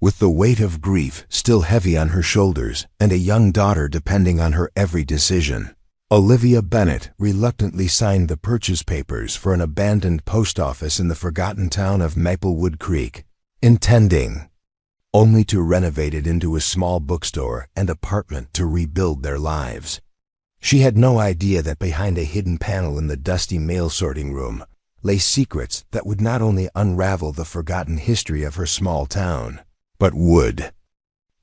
With the weight of grief still heavy on her shoulders and a young daughter depending on her every decision, Olivia Bennett reluctantly signed the purchase papers for an abandoned post office in the forgotten town of Maplewood Creek, intending only to renovate it into a small bookstore and apartment to rebuild their lives. She had no idea that behind a hidden panel in the dusty mail sorting room lay secrets that would not only unravel the forgotten history of her small town, but would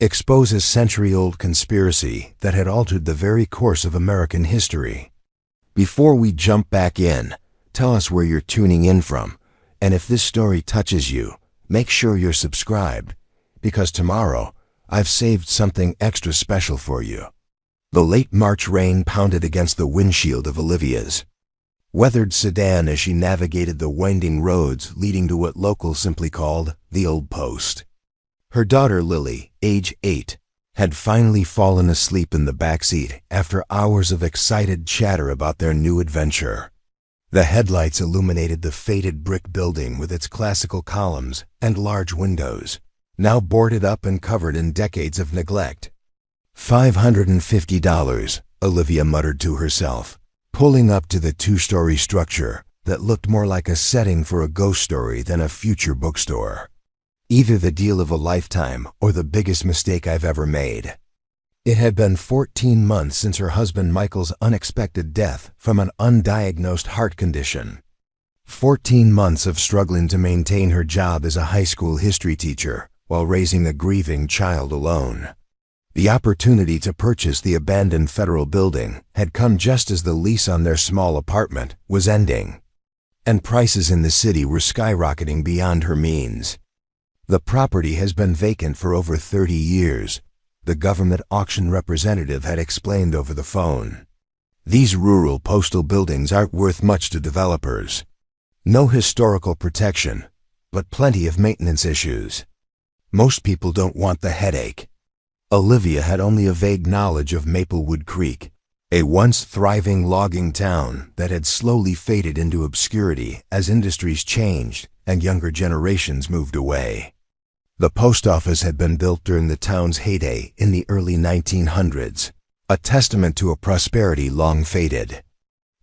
expose a century-old conspiracy that had altered the very course of American history. Before we jump back in, tell us where you're tuning in from, and if this story touches you, make sure you're subscribed, because tomorrow I've saved something extra special for you. The late March rain pounded against the windshield of Olivia's weathered sedan as she navigated the winding roads leading to what locals simply called the Old Post. Her daughter Lily, age 8, had finally fallen asleep in the back seat after hours of excited chatter about their new adventure. The headlights illuminated the faded brick building with its classical columns and large windows, now boarded up and covered in decades of neglect. $550, Olivia muttered to herself, pulling up to the two-story structure that looked more like a setting for a ghost story than a future bookstore. Either the deal of a lifetime or the biggest mistake I've ever made. It had been 14 months since her husband Michael's unexpected death from an undiagnosed heart condition. 14 months of struggling to maintain her job as a high school history teacher while raising a grieving child alone. The opportunity to purchase the abandoned federal building had come just as the lease on their small apartment was ending, and prices in the city were skyrocketing beyond her means. The property has been vacant for over 30 years, the government auction representative had explained over the phone. These rural postal buildings aren't worth much to developers. No historical protection, but plenty of maintenance issues. Most people don't want the headache. Olivia had only a vague knowledge of Maplewood Creek, a once thriving logging town that had slowly faded into obscurity as industries changed and younger generations moved away. The post office had been built during the town's heyday in the early 1900s, a testament to a prosperity long faded.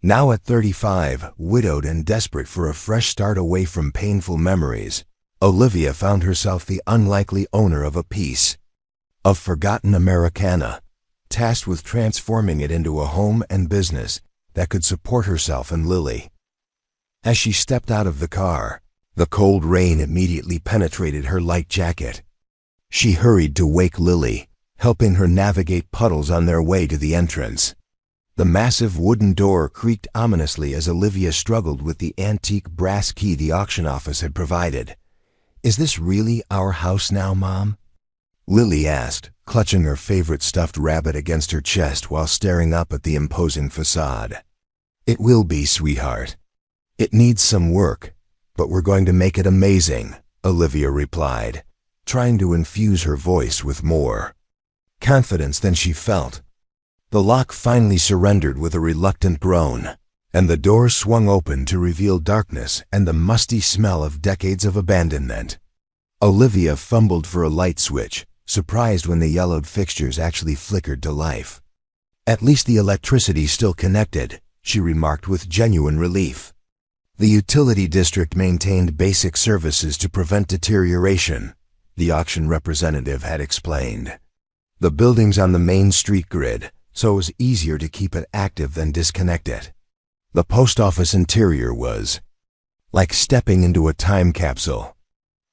Now at 35, widowed and desperate for a fresh start away from painful memories, Olivia found herself the unlikely owner of a piece of forgotten Americana, tasked with transforming it into a home and business that could support herself and Lily. As she stepped out of the car, the cold rain immediately penetrated her light jacket. She hurried to wake Lily, helping her navigate puddles on their way to the entrance. The massive wooden door creaked ominously as Olivia struggled with the antique brass key the auction office had provided. "Is this really our house now, Mom?" Lily asked, clutching her favorite stuffed rabbit against her chest while staring up at the imposing facade. "It will be, sweetheart. It needs some work, but we're going to make it amazing," Olivia replied, trying to infuse her voice with more confidence than she felt. The lock finally surrendered with a reluctant groan, and the door swung open to reveal darkness and the musty smell of decades of abandonment. Olivia fumbled for a light switch, surprised when the yellowed fixtures actually flickered to life. "At least the electricity's still connected," she remarked with genuine relief. The utility district maintained basic services to prevent deterioration, the auction representative had explained. The building's on the main street grid, so it was easier to keep it active than disconnect it. The post office interior was like stepping into a time capsule.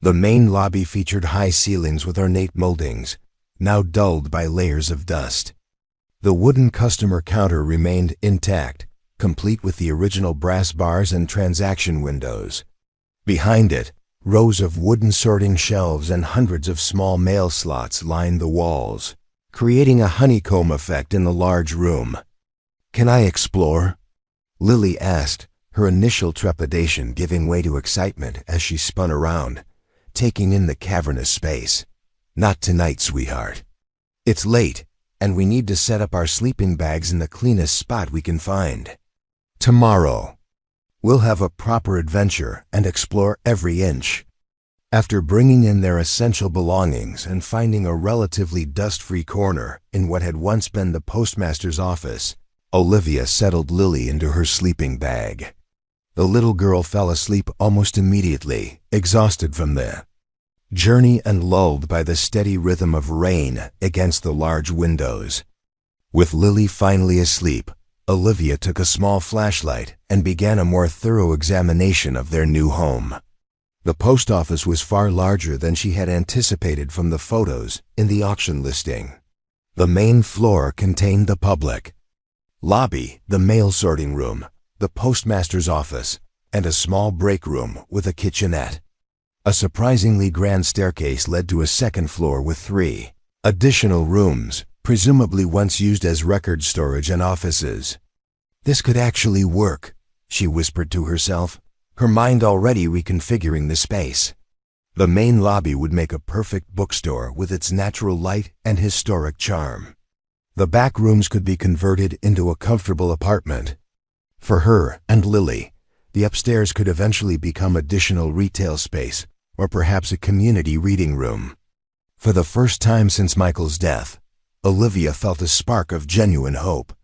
The main lobby featured high ceilings with ornate moldings, now dulled by layers of dust. The wooden customer counter remained intact, complete with the original brass bars and transaction windows. Behind it, rows of wooden sorting shelves and hundreds of small mail slots lined the walls, creating a honeycomb effect in the large room. "Can I explore?" Lily asked, her initial trepidation giving way to excitement as she spun around, taking in the cavernous space. "Not tonight, sweetheart. It's late, and we need to set up our sleeping bags in the cleanest spot we can find. Tomorrow, we'll have a proper adventure and explore every inch." After bringing in their essential belongings and finding a relatively dust-free corner in what had once been the postmaster's office, Olivia settled Lily into her sleeping bag. The little girl fell asleep almost immediately, exhausted from the journey and lulled by the steady rhythm of rain against the large windows. With Lily finally asleep, Olivia took a small flashlight and began a more thorough examination of their new home. The post office was far larger than she had anticipated from the photos in the auction listing. The main floor contained the public lobby, the mail sorting room, the postmaster's office, and a small break room with a kitchenette. A surprisingly grand staircase led to a second floor with 3 additional rooms, presumably once used as record storage and offices. This could actually work, she whispered to herself, her mind already reconfiguring the space. The main lobby would make a perfect bookstore with its natural light and historic charm. The back rooms could be converted into a comfortable apartment. For her and Lily, the upstairs could eventually become additional retail space or perhaps a community reading room. For the first time since Michael's death, Olivia felt a spark of genuine hope.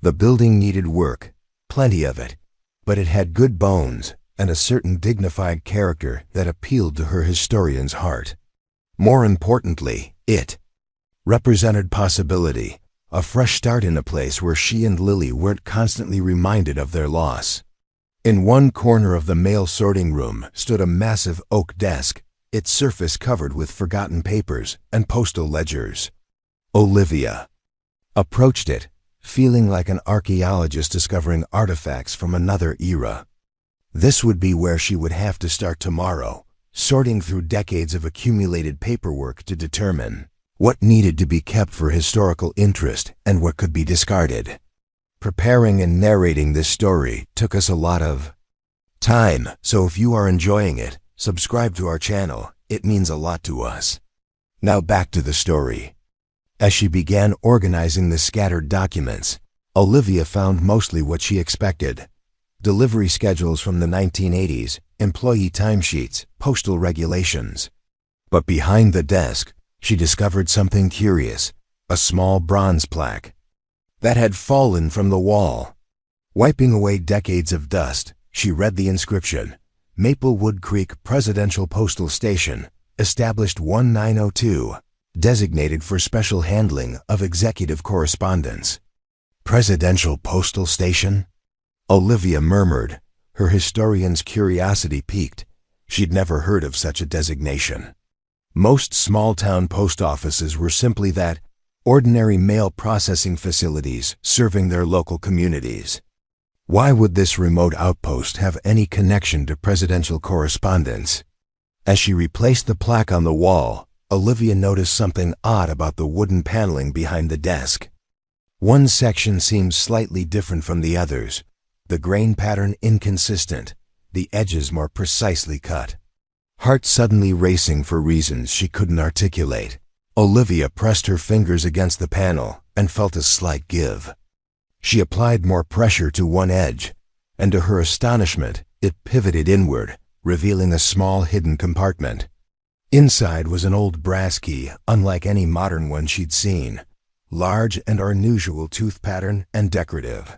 The building needed work, plenty of it, but it had good bones and a certain dignified character that appealed to her historian's heart. More importantly, it represented possibility, a fresh start in a place where she and Lily weren't constantly reminded of their loss. In one corner of the mail sorting room stood a massive oak desk, its surface covered with forgotten papers and postal ledgers. Olivia approached it, feeling like an archaeologist discovering artifacts from another era. This would be where she would have to start tomorrow, sorting through decades of accumulated paperwork to determine what needed to be kept for historical interest and what could be discarded. Preparing and narrating this story took us a lot of time, so if you are enjoying it, subscribe to our channel. It means a lot to us. Now back to the story. As she began organizing the scattered documents, Olivia found mostly what she expected: delivery schedules from the 1980s, employee timesheets, postal regulations. But behind the desk, she discovered something curious: a small bronze plaque that had fallen from the wall. Wiping away decades of dust, she read the inscription: Maplewood Creek Presidential Postal Station, established 1902, designated for special handling of executive correspondence. Presidential Postal Station? Olivia murmured, her historian's curiosity piqued. She'd never heard of such a designation. Most small-town post offices were simply that, ordinary mail processing facilities serving their local communities. Why would this remote outpost have any connection to presidential correspondence? As she replaced the plaque on the wall, Olivia noticed something odd about the wooden paneling behind the desk. One section seemed slightly different from the others, the grain pattern inconsistent, the edges more precisely cut. Heart suddenly racing for reasons she couldn't articulate, Olivia pressed her fingers against the panel and felt a slight give. She applied more pressure to one edge, and to her astonishment, it pivoted inward, revealing a small hidden compartment. Inside was an old brass key, unlike any modern one she'd seen, large and unusual tooth pattern and decorative.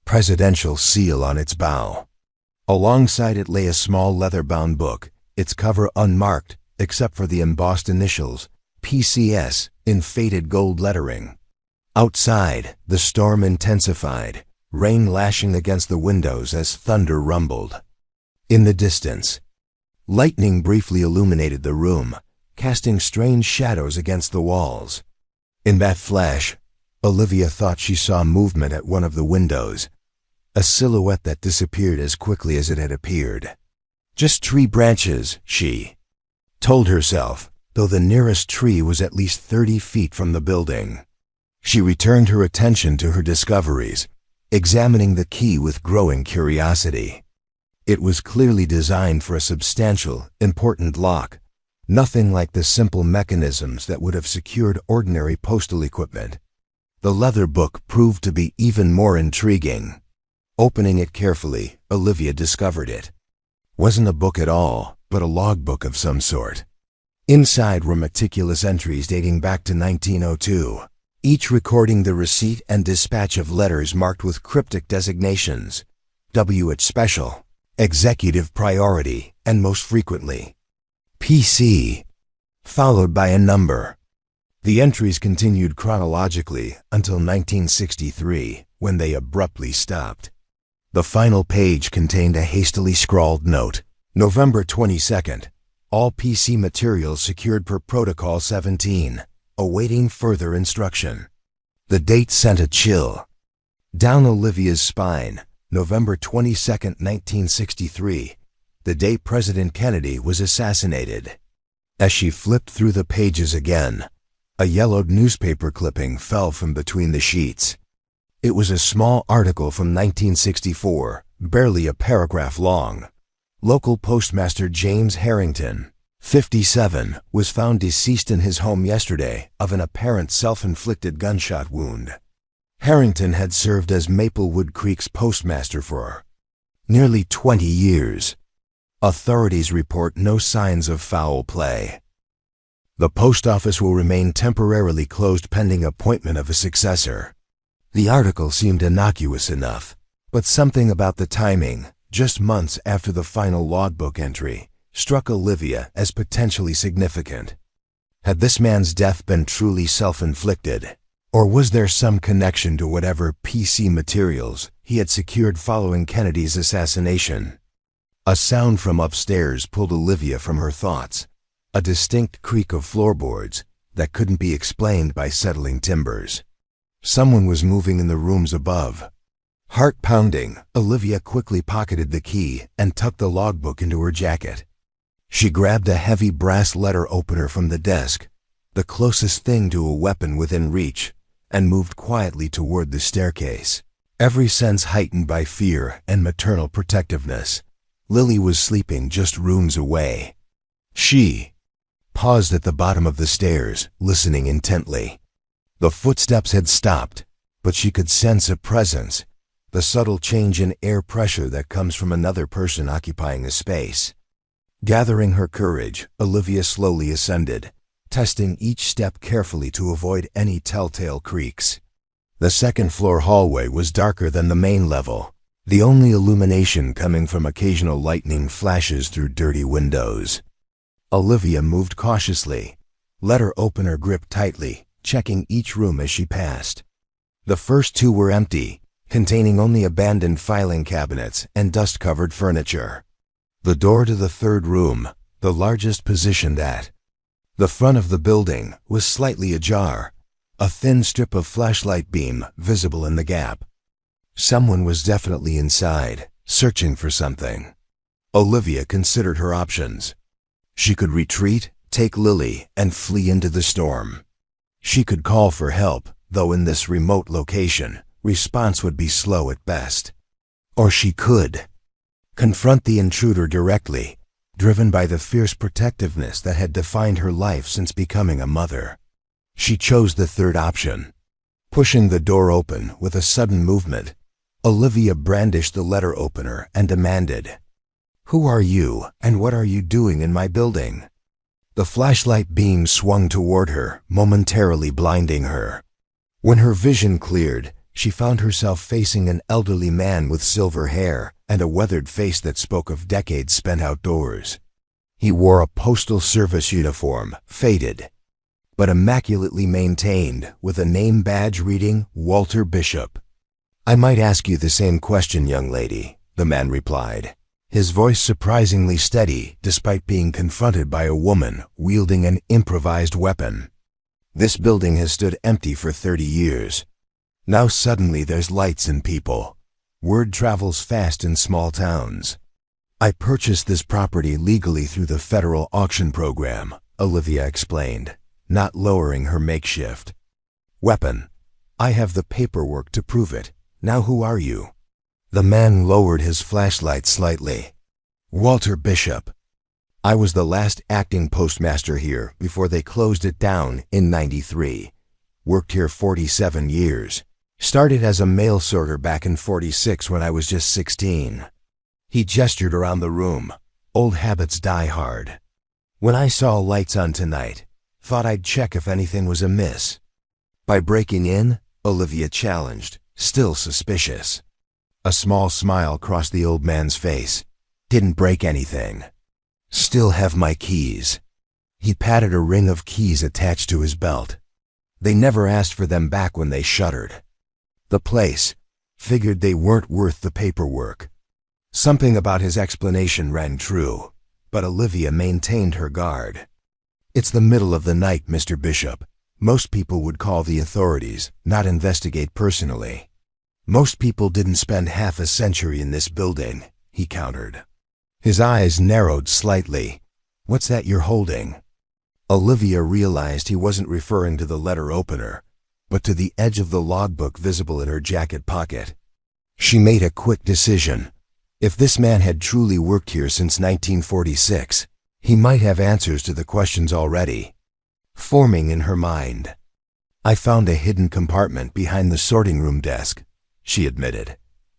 Presidential seal on its bow. Alongside it lay a small leather-bound book, its cover unmarked except for the embossed initials, PCS, in faded gold lettering. Outside, the storm intensified, rain lashing against the windows as thunder rumbled. In the distance, lightning briefly illuminated the room, casting strange shadows against the walls. In that flash, Olivia thought she saw movement at one of the windows, a silhouette that disappeared as quickly as it had appeared. Just tree branches, she told herself, though the nearest tree was at least 30 feet from the building. She returned her attention to her discoveries, examining the key with growing curiosity. It was clearly designed for a substantial, important lock, nothing like the simple mechanisms that would have secured ordinary postal equipment. The leather book proved to be even more intriguing. Opening it carefully, Olivia discovered it wasn't a book at all, but a logbook of some sort. Inside were meticulous entries dating back to 1902, each recording the receipt and dispatch of letters marked with cryptic designations: WH Special, Executive Priority, and most frequently, PC, followed by a number. The entries continued chronologically until 1963, when they abruptly stopped. The final page contained a hastily scrawled note: November 22nd, all PC materials secured per Protocol 17, awaiting further instruction. The date sent a chill down Olivia's spine. November 22nd, 1963, the day President Kennedy was assassinated. As she flipped through the pages again, a yellowed newspaper clipping fell from between the sheets. It was a small article from 1964, barely a paragraph long. Local postmaster James Harrington, 57, was found deceased in his home yesterday of an apparent self-inflicted gunshot wound. Harrington had served as Maplewood Creek's postmaster for nearly 20 years. Authorities report no signs of foul play. The post office will remain temporarily closed pending appointment of a successor. The article seemed innocuous enough, but something about the timing, just months after the final logbook entry, struck Olivia as potentially significant. Had this man's death been truly self-inflicted, or was there some connection to whatever PC materials he had secured following Kennedy's assassination? A sound from upstairs pulled Olivia from her thoughts, a distinct creak of floorboards that couldn't be explained by settling timbers. Someone was moving in the rooms above. Heart pounding, Olivia quickly pocketed the key and tucked the logbook into her jacket. She grabbed a heavy brass letter opener from the desk, the closest thing to a weapon within reach, and moved quietly toward the staircase, every sense heightened by fear and maternal protectiveness. Lily was sleeping just rooms away. She paused at the bottom of the stairs, listening intently. The footsteps had stopped, but she could sense a presence, the subtle change in air pressure that comes from another person occupying a space. Gathering her courage, Olivia slowly ascended, testing each step carefully to avoid any telltale creaks. The second-floor hallway was darker than the main level, the only illumination coming from occasional lightning flashes through dirty windows. Olivia moved cautiously, letter opener gripped tightly, checking each room as she passed. The first two were empty, containing only abandoned filing cabinets and dust-covered furniture. The door to the third room, the largest positioned at the front of the building, was slightly ajar, a thin strip of flashlight beam visible in the gap. Someone was definitely inside, searching for something. Olivia considered her options. She could retreat, take Lily, and flee into the storm. She could call for help, though in this remote location, response would be slow at best. Or she could confront the intruder directly, driven by the fierce protectiveness that had defined her life since becoming a mother. She chose the third option. Pushing the door open with a sudden movement, Olivia brandished the letter opener and demanded, "Who are you, and what are you doing in my building?" The flashlight beam swung toward her, momentarily blinding her. When her vision cleared, she found herself facing an elderly man with silver hair and a weathered face that spoke of decades spent outdoors. He wore a postal service uniform, faded, but immaculately maintained, with a name badge reading Walter Bishop. "I might ask you the same question, young lady," the man replied, his voice surprisingly steady despite being confronted by a woman wielding an improvised weapon. "This building has stood empty for 30 years. Now suddenly there's lights and people. Word travels fast in small towns. I purchased this property legally through the federal auction program," Olivia explained, not lowering her makeshift weapon. "I have the paperwork to prove it. Now who are you?" The man lowered his flashlight slightly. "Walter Bishop. I was the last acting postmaster here before they closed it down in '93. Worked here 47 years. Started as a mail sorter back in '46 when I was just 16. He gestured around the room, Old habits die hard. When I saw lights on tonight, thought I'd check if anything was amiss. By breaking in, Olivia challenged, still suspicious. A small smile crossed the old man's face. Didn't break anything. Still have my keys. He patted a ring of keys attached to his belt. They never asked for them back when they shuttered. The place figured they weren't worth the paperwork. Something about his explanation rang true, but Olivia maintained her guard. It's the middle of the night, Mr. Bishop. Most people would call the authorities, not investigate personally. Most people didn't spend half a century in this building, he countered. His eyes narrowed slightly. What's that you're holding? Olivia realized he wasn't referring to the letter opener, but to the edge of the logbook visible in her jacket pocket. She made a quick decision. If this man had truly worked here since 1946, he might have answers to the questions already forming in her mind. I found a hidden compartment behind the sorting room desk, she admitted.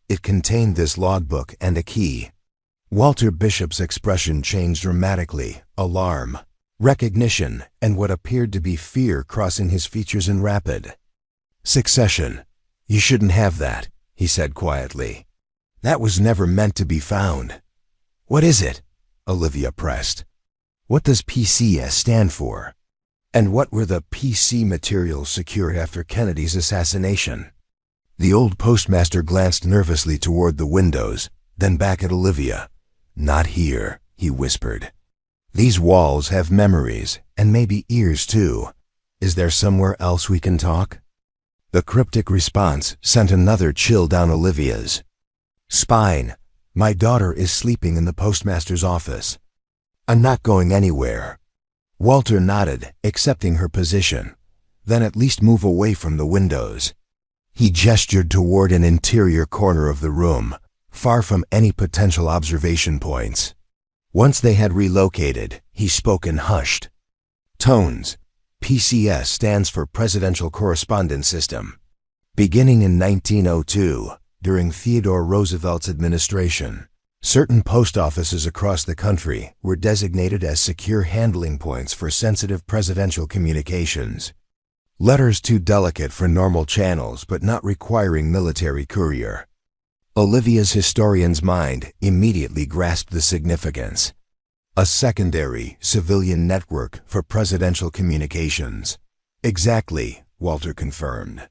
It contained this logbook and a key. Walter Bishop's expression changed dramatically, alarm, recognition, and what appeared to be fear crossing his features in rapid succession. You shouldn't have that, he said quietly. That was never meant to be found. What is it? Olivia pressed. What does PCS stand for? And what were the PC materials secured after Kennedy's assassination? The old postmaster glanced nervously toward the windows, then back at Olivia. Not here, he whispered. These walls have memories, and maybe ears too. Is there somewhere else we can talk? The cryptic response sent another chill down Olivia's spine. My daughter is sleeping in the postmaster's office. I'm not going anywhere. Walter nodded, accepting her position. Then at least move away from the windows. He gestured toward an interior corner of the room, far from any potential observation points. Once they had relocated, he spoke in hushed tones. PCS stands for Presidential Correspondence System. Beginning in 1902, during Theodore Roosevelt's administration, certain post offices across the country were designated as secure handling points for sensitive presidential communications. Letters too delicate for normal channels but not requiring military courier. Olivia's historian's mind immediately grasped the significance. A secondary, civilian network for presidential communications. Exactly, Walter confirmed.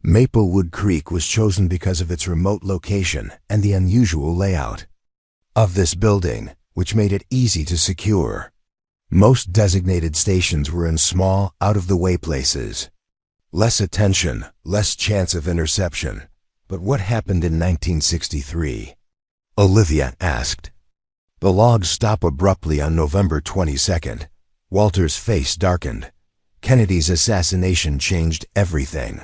Maplewood Creek was chosen because of its remote location and the unusual layout of this building, which made it easy to secure. Most designated stations were in small, out-of-the-way places. Less attention, less chance of interception. But what happened in 1963? Olivia asked. The logs stop abruptly on November 22nd. Walter's face darkened. Kennedy's assassination changed everything.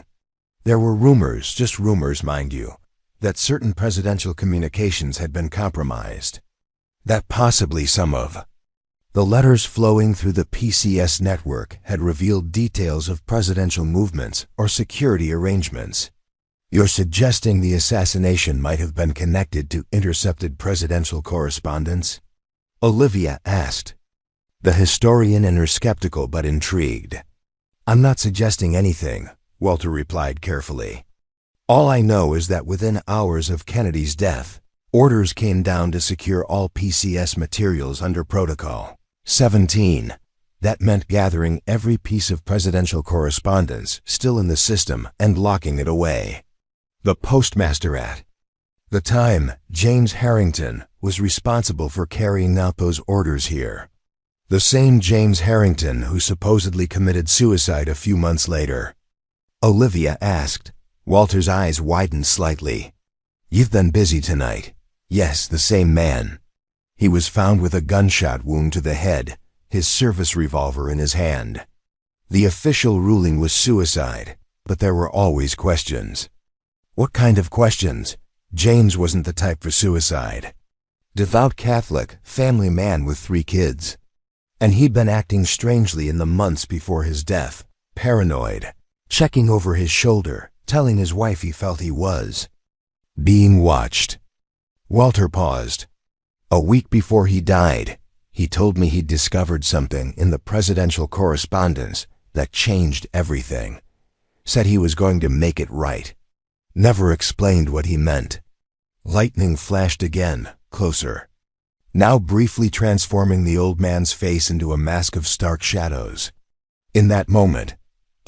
There were rumors, just rumors mind you, that certain presidential communications had been compromised. That possibly some of the letters flowing through the PCS network had revealed details of presidential movements or security arrangements. You're suggesting the assassination might have been connected to intercepted presidential correspondence? Olivia asked. The historian and her skeptical but intrigued. I'm not suggesting anything, Walter replied carefully. All I know is that within hours of Kennedy's death, orders came down to secure all PCS materials under Protocol 17. That meant gathering every piece of presidential correspondence still in the system and locking it away. The postmaster at the time, James Harrington, was responsible for carrying out those orders here. The same James Harrington who supposedly committed suicide a few months later. Olivia asked. Walter's eyes widened slightly. You've been busy tonight. Yes, the same man. He was found with a gunshot wound to the head, his service revolver in his hand. The official ruling was suicide, but there were always questions. What kind of questions? James wasn't the type for suicide. Devout Catholic, family man with 3 kids. And he'd been acting strangely in the months before his death, paranoid, checking over his shoulder, telling his wife he felt he was being watched. Walter paused. A week before he died, he told me he'd discovered something in the presidential correspondence that changed everything. Said he was going to make it right. Never explained what he meant. Lightning flashed again, closer. Now briefly transforming the old man's face into a mask of stark shadows. In that moment,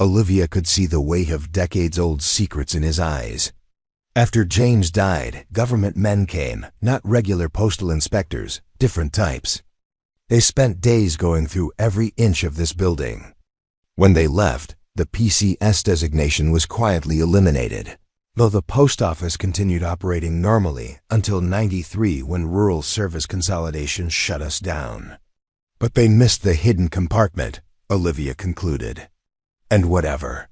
Olivia could see the weight of decades-old secrets in his eyes. After James died, government men came, not regular postal inspectors, different types. They spent days going through every inch of this building. When they left, the PCS designation was quietly eliminated, though the post office continued operating normally until '93 when rural service consolidation shut us down. But they missed the hidden compartment, Olivia concluded. And whatever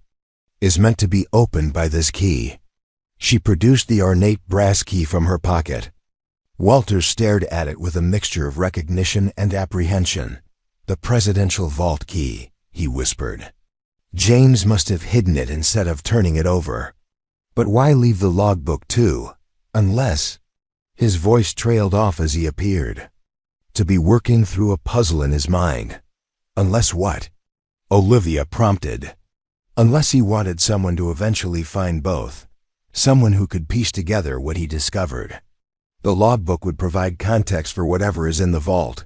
is meant to be opened by this key. She produced the ornate brass key from her pocket. Walter stared at it with a mixture of recognition and apprehension. "The presidential vault key," he whispered. "James must have hidden it instead of turning it over. But why leave the logbook too? Unless—" His voice trailed off as he appeared. To be working through a puzzle in his mind. Unless what? Olivia prompted. Unless he wanted someone to eventually find both. Someone who could piece together what he discovered. The logbook would provide context for whatever is in the vault.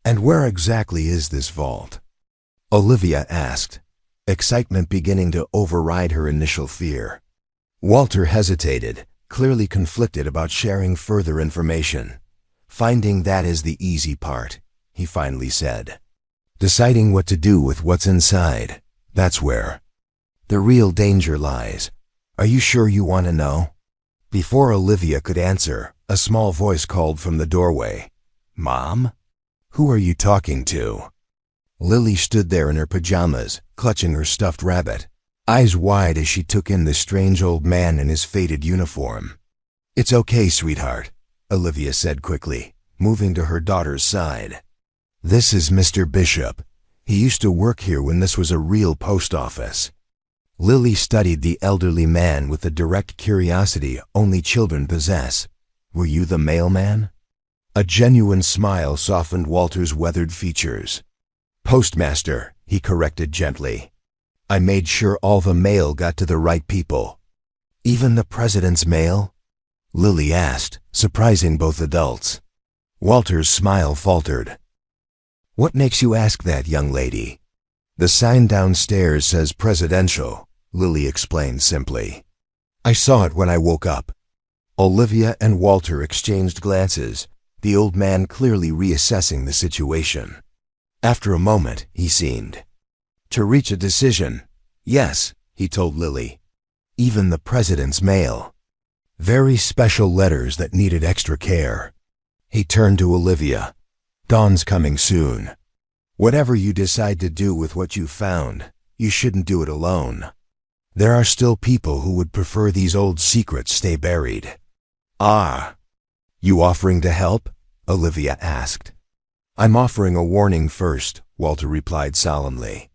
And where exactly is this vault? Olivia asked, excitement beginning to override her initial fear. Walter hesitated, clearly conflicted about sharing further information. "Finding that is the easy part," he finally said. "Deciding what to do with what's inside, that's where the real danger lies. Are you sure you want to know?" Before Olivia could answer, a small voice called from the doorway. "Mom? Who are you talking to?" Lily stood there in her pajamas, clutching her stuffed rabbit, eyes wide as she took in the strange old man in his faded uniform. "It's okay, sweetheart," Olivia said quickly, moving to her daughter's side. "This is Mr. Bishop. He used to work here when this was a real post office." Lily studied the elderly man with the direct curiosity only children possess. "Were you the mailman?" A genuine smile softened Walter's weathered features. "Postmaster," he corrected gently. "I made sure all the mail got to the right people." "Even the president's mail?" Lily asked, surprising both adults. Walter's smile faltered. "What makes you ask that, young lady?" "The sign downstairs says presidential," Lily explained simply. "I saw it when I woke up." Olivia and Walter exchanged glances, the old man clearly reassessing the situation. After a moment, he seemed to reach a decision. "Yes," he told Lily. "Even the president's mail. Very special letters that needed extra care." He turned to Olivia. "Dawn's coming soon. Whatever you decide to do with what you found, you shouldn't do it alone. There are still people who would prefer these old secrets stay buried." "Ah, you offering to help?" Olivia asked. "I'm offering a warning first," Walter replied solemnly.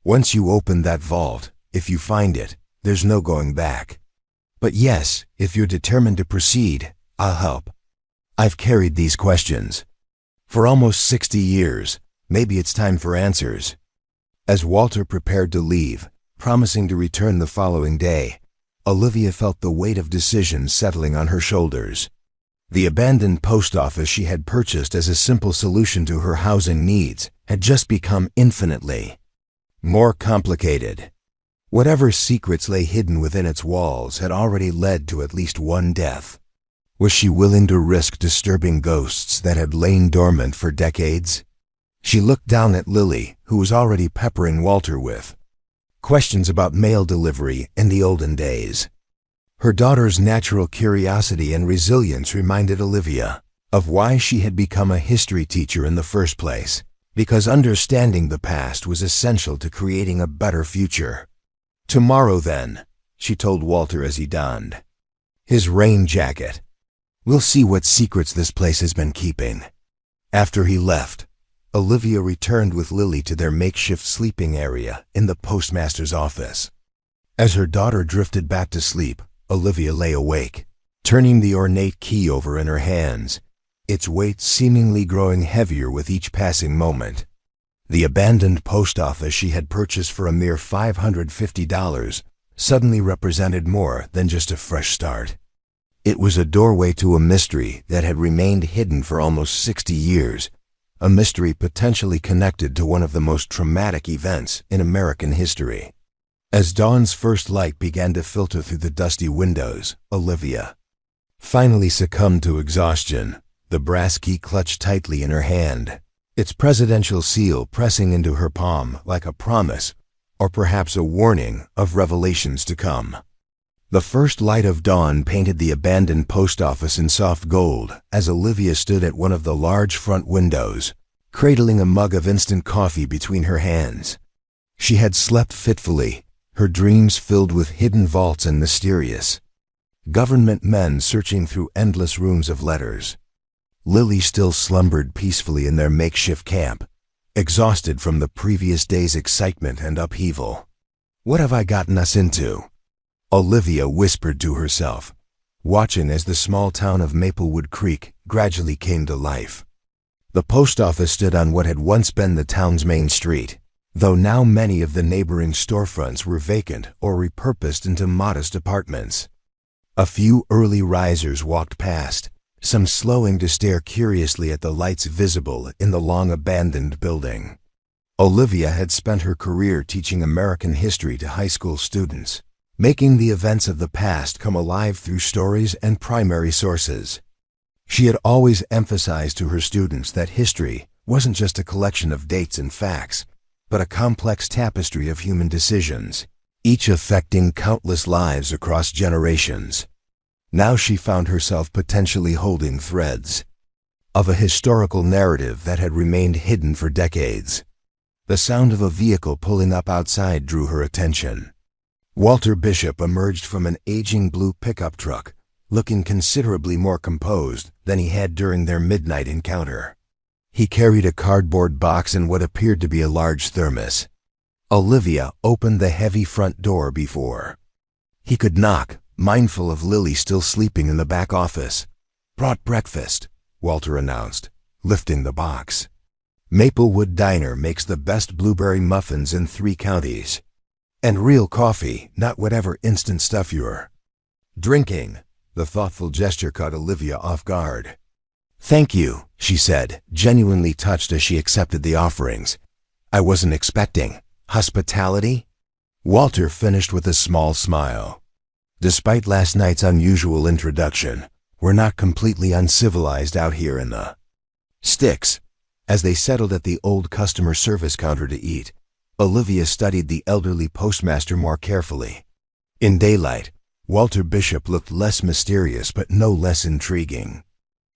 "Once you open that vault, if you find it, there's no going back. But yes, if you're determined to proceed, I'll help. I've carried these questions for almost 60 years. Maybe it's time for answers." As Walter prepared to leave, promising to return the following day, Olivia felt the weight of decision settling on her shoulders. The abandoned post office she had purchased as a simple solution to her housing needs had just become infinitely more complicated. Whatever secrets lay hidden within its walls had already led to at least one death. Was she willing to risk disturbing ghosts that had lain dormant for decades? She looked down at Lily, who was already peppering Walter with questions about mail delivery in the olden days. Her daughter's natural curiosity and resilience reminded Olivia of why she had become a history teacher in the first place, because understanding the past was essential to creating a better future. "Tomorrow, then," she told Walter as he donned his rain jacket. "We'll see what secrets this place has been keeping." After he left, Olivia returned with Lily to their makeshift sleeping area in the postmaster's office. As her daughter drifted back to sleep, Olivia lay awake, turning the ornate key over in her hands, its weight seemingly growing heavier with each passing moment. The abandoned post office she had purchased for a mere $550 suddenly represented more than just a fresh start. It was a doorway to a mystery that had remained hidden for almost 60 years, a mystery potentially connected to one of the most traumatic events in American history. As dawn's first light began to filter through the dusty windows, Olivia finally succumbed to exhaustion, the brass key clutched tightly in her hand, its presidential seal pressing into her palm like a promise, or perhaps a warning of revelations to come. The first light of dawn painted the abandoned post office in soft gold as Olivia stood at one of the large front windows, cradling a mug of instant coffee between her hands. She had slept fitfully, her dreams filled with hidden vaults and mysterious government men searching through endless rooms of letters. Lily still slumbered peacefully in their makeshift camp, exhausted from the previous day's excitement and upheaval. "What have I gotten us into?" Olivia whispered to herself, watching as the small town of Maplewood Creek gradually came to life. The post office stood on what had once been the town's main street, though now many of the neighboring storefronts were vacant or repurposed into modest apartments. A few early risers walked past, some slowing to stare curiously at the lights visible in the long-abandoned building. Olivia had spent her career teaching American history to high school students, making the events of the past come alive through stories and primary sources. She had always emphasized to her students that history wasn't just a collection of dates and facts, but a complex tapestry of human decisions, each affecting countless lives across generations. Now she found herself potentially holding threads of a historical narrative that had remained hidden for decades. The sound of a vehicle pulling up outside drew her attention. Walter Bishop emerged from an aging blue pickup truck, looking considerably more composed than he had during their midnight encounter. He carried a cardboard box and what appeared to be a large thermos. Olivia opened the heavy front door before he could knock, mindful of Lily still sleeping in the back office. "Brought breakfast," Walter announced, lifting the box. "Maplewood Diner makes the best blueberry muffins in 3 counties. And real coffee, not whatever instant stuff you're drinking." The thoughtful gesture caught Olivia off guard. "Thank you," she said, genuinely touched as she accepted the offerings. "I wasn't expecting hospitality." Walter finished with a small smile. "Despite last night's unusual introduction, we're not completely uncivilized out here in the sticks." As they settled at the old customer service counter to eat, Olivia studied the elderly postmaster more carefully. In daylight, Walter Bishop looked less mysterious but no less intriguing.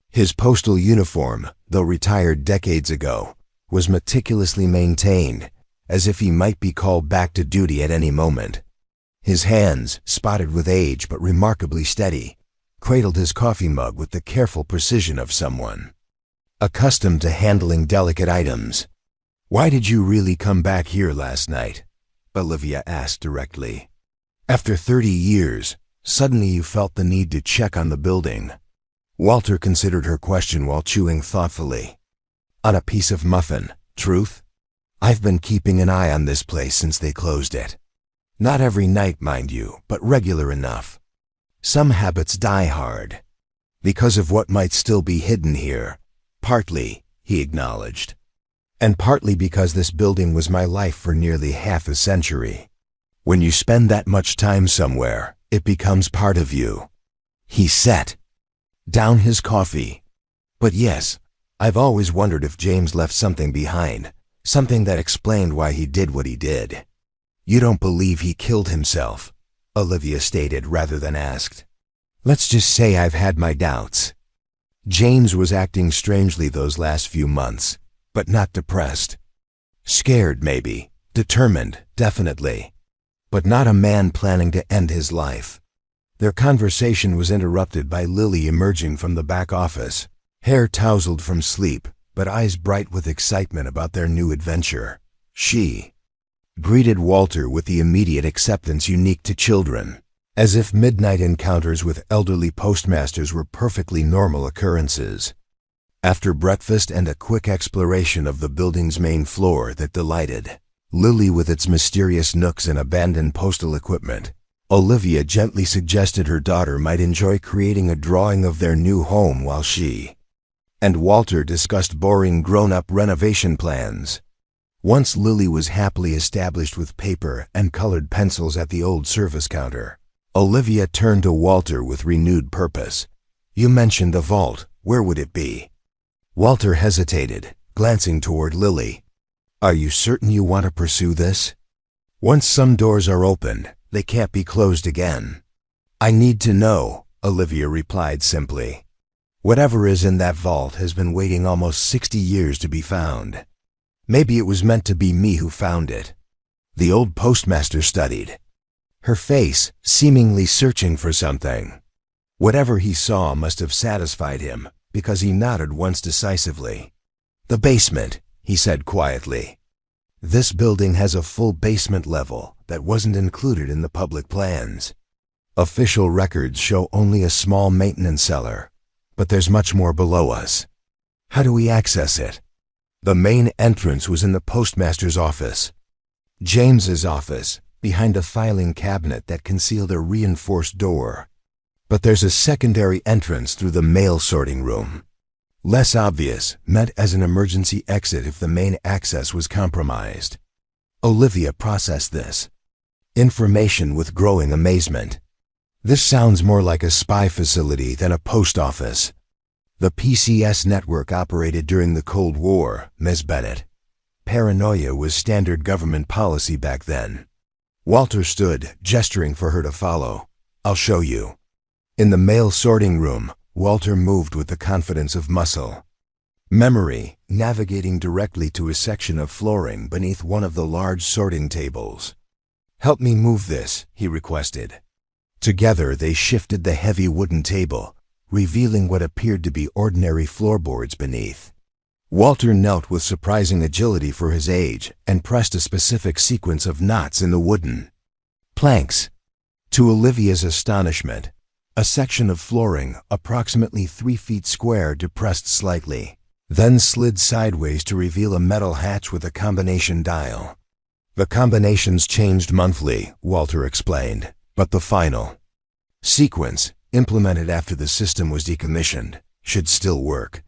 His postal uniform, though retired decades ago, was meticulously maintained, as if he might be called back to duty at any moment. His hands, spotted with age but remarkably steady, cradled his coffee mug with the careful precision of someone accustomed to handling delicate items. "Why did you really come back here last night?" Olivia asked directly. "After 30 years, suddenly you felt the need to check on the building." Walter considered her question while chewing thoughtfully on a piece of muffin. "Truth? I've been keeping an eye on this place since they closed it. Not every night, mind you, but regular enough. Some habits die hard because of what might still be hidden here. Partly," he acknowledged, "and partly because this building was my life for nearly half a century. When you spend that much time somewhere, it becomes part of you." He set down his coffee. "But yes, I've always wondered if James left something behind, something that explained why he did what he did." "You don't believe he killed himself?" Olivia stated rather than asked. "Let's just say I've had my doubts. James was acting strangely those last few months, but not depressed. Scared, maybe. Determined, definitely. But not a man planning to end his life." Their conversation was interrupted by Lily emerging from the back office, hair tousled from sleep, but eyes bright with excitement about their new adventure. She greeted Walter with the immediate acceptance unique to children, as if midnight encounters with elderly postmasters were perfectly normal occurrences. After breakfast and a quick exploration of the building's main floor that delighted Lily with its mysterious nooks and abandoned postal equipment, Olivia gently suggested her daughter might enjoy creating a drawing of their new home while she and Walter discussed boring grown-up renovation plans. Once Lily was happily established with paper and colored pencils at the old service counter, Olivia turned to Walter with renewed purpose. "You mentioned the vault. Where would it be?" Walter hesitated, glancing toward Lily. "Are you certain you want to pursue this? Once some doors are opened, they can't be closed again." "I need to know," Olivia replied simply. "Whatever is in that vault has been waiting almost 60 years to be found. Maybe it was meant to be me who found it." The old postmaster studied her face, seemingly searching for something. Whatever he saw must have satisfied him, because he nodded once decisively. "The basement," he said quietly. "This building has a full basement level that wasn't included in the public plans. Official records show only a small maintenance cellar, but there's much more below us. How do we access it?" The main entrance was in the postmaster's office, James's office, behind a filing cabinet that concealed a reinforced door. But there's a secondary entrance through the mail sorting room. Less obvious, meant as an emergency exit if the main access was compromised. Olivia processed this information with growing amazement. This sounds more like a spy facility than a post office. The PCS network operated during the Cold War, Ms. Bennett. Paranoia was standard government policy back then. Walter stood, gesturing for her to follow. "I'll show you." In the mail sorting room, Walter moved with the confidence of muscle memory, navigating directly to a section of flooring beneath one of the large sorting tables. "Help me move this," he requested. Together they shifted the heavy wooden table, revealing what appeared to be ordinary floorboards beneath. Walter knelt with surprising agility for his age and pressed a specific sequence of knots in the wooden planks. To Olivia's astonishment, a section of flooring approximately 3 feet square depressed slightly, then slid sideways to reveal a metal hatch with a combination dial. "The combinations changed monthly," Walter explained, "but the final sequence, implemented after the system was decommissioned, should still work."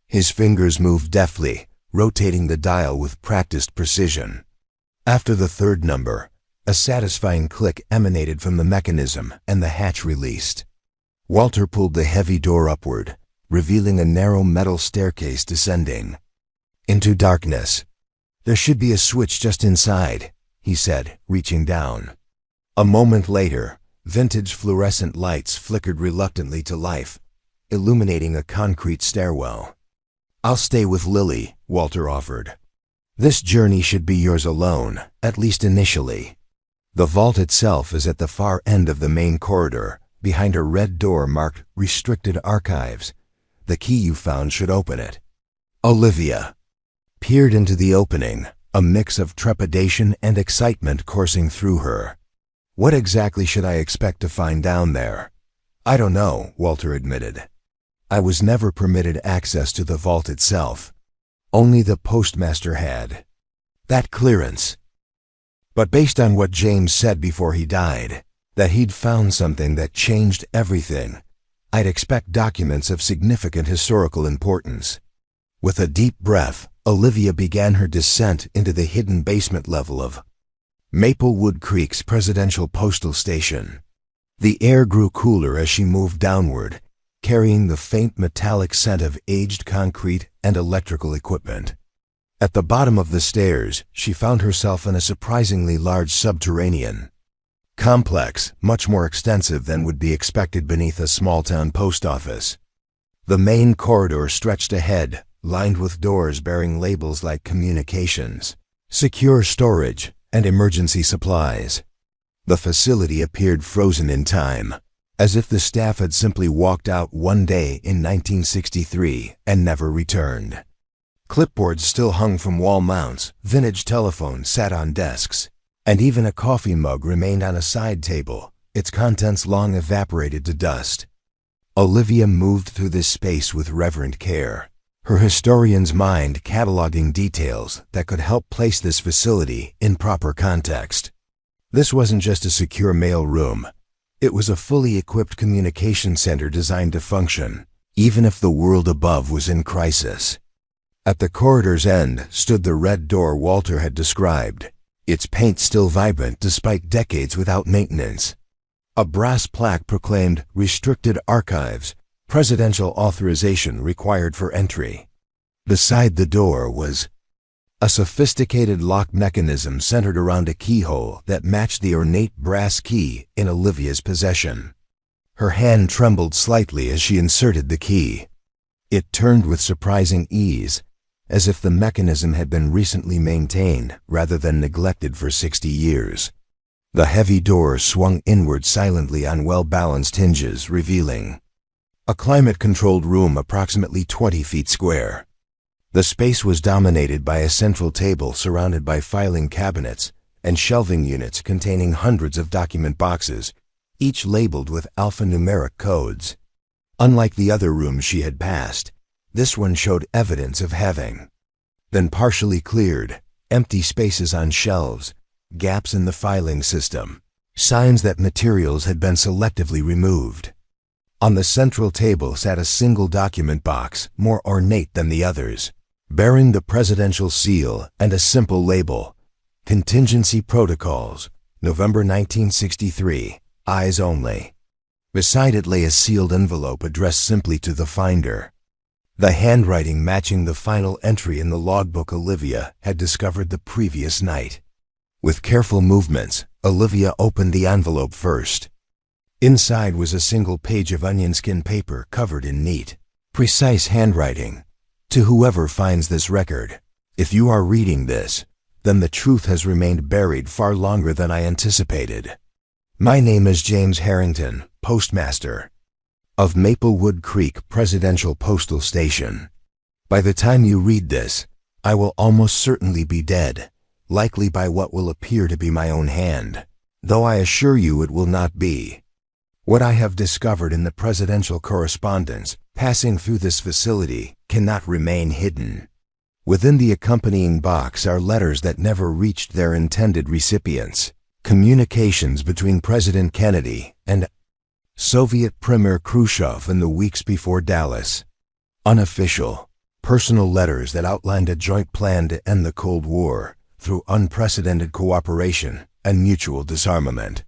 His fingers moved deftly, rotating the dial with practiced precision. After the third number, a satisfying click emanated from the mechanism and the hatch released. Walter pulled the heavy door upward, revealing a narrow metal staircase descending into darkness. "There should be a switch just inside," he said, reaching down. A moment later, vintage fluorescent lights flickered reluctantly to life, illuminating a concrete stairwell. "I'll stay with Lily," Walter offered. "This journey should be yours alone, at least initially." The vault itself is at the far end of the main corridor, behind a red door marked Restricted Archives. The key you found should open it. Olivia peered into the opening, a mix of trepidation and excitement coursing through her. "What exactly should I expect to find down there?" "I don't know," Walter admitted. "I was never permitted access to the vault itself. Only the postmaster had that clearance. But based on what James said before he died, that he'd found something that changed everything, I'd expect documents of significant historical importance." With a deep breath, Olivia began her descent into the hidden basement level of Maplewood Creek's Presidential Postal Station. The air grew cooler as she moved downward, carrying the faint metallic scent of aged concrete and electrical equipment. At the bottom of the stairs, she found herself in a surprisingly large subterranean complex, much more extensive than would be expected beneath a small-town post office. The main corridor stretched ahead, lined with doors bearing labels like communications, secure storage, and emergency supplies. The facility appeared frozen in time, as if the staff had simply walked out one day in 1963 and never returned. Clipboards still hung from wall mounts, vintage telephones sat on desks, and even a coffee mug remained on a side table, its contents long evaporated to dust. Olivia moved through this space with reverent care, her historian's mind cataloging details that could help place this facility in proper context. This wasn't just a secure mail room. It was a fully equipped communication center designed to function, even if the world above was in crisis. At the corridor's end stood the red door Walter had described, its paint still vibrant despite decades without maintenance. A brass plaque proclaimed "Restricted Archives, Presidential Authorization Required for Entry." Beside the door was a sophisticated lock mechanism centered around a keyhole that matched the ornate brass key in Olivia's possession. Her hand trembled slightly as she inserted the key. It turned with surprising ease, as if the mechanism had been recently maintained rather than neglected for 60 years. The heavy door swung inward silently on well-balanced hinges, revealing a climate-controlled room approximately 20 feet square. The space was dominated by a central table surrounded by filing cabinets and shelving units containing hundreds of document boxes, each labeled with alphanumeric codes. Unlike the other rooms she had passed, this one showed evidence of having been partially cleared, empty spaces on shelves, gaps in the filing system, signs that materials had been selectively removed. On the central table sat a single document box, more ornate than the others, bearing the presidential seal and a simple label, "Contingency Protocols, November 1963, Eyes Only." Beside it lay a sealed envelope addressed simply to the finder, the handwriting matching the final entry in the logbook Olivia had discovered the previous night. With careful movements, Olivia opened the envelope first. Inside was a single page of onion skin paper covered in neat, precise handwriting. To whoever finds this record, if you are reading this, then the truth has remained buried far longer than I anticipated. My name is James Harrington, Postmaster of Maplewood Creek Presidential Postal Station. By the time you read this, I will almost certainly be dead, likely by what will appear to be my own hand, though I assure you it will not be. What I have discovered in the presidential correspondence passing through this facility cannot remain hidden. Within the accompanying box are letters that never reached their intended recipients, communications between President Kennedy and Soviet Premier Khrushchev in the weeks before Dallas, unofficial, personal letters that outlined a joint plan to end the Cold War through unprecedented cooperation and mutual disarmament.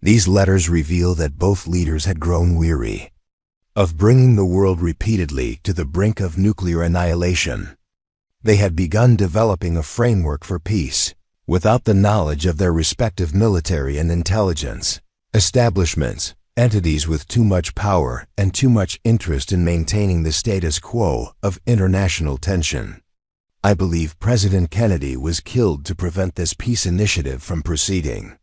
These letters reveal that both leaders had grown weary of bringing the world repeatedly to the brink of nuclear annihilation. They had begun developing a framework for peace without the knowledge of their respective military and intelligence establishments, entities with too much power and too much interest in maintaining the status quo of international tension. I believe President Kennedy was killed to prevent this peace initiative from proceeding.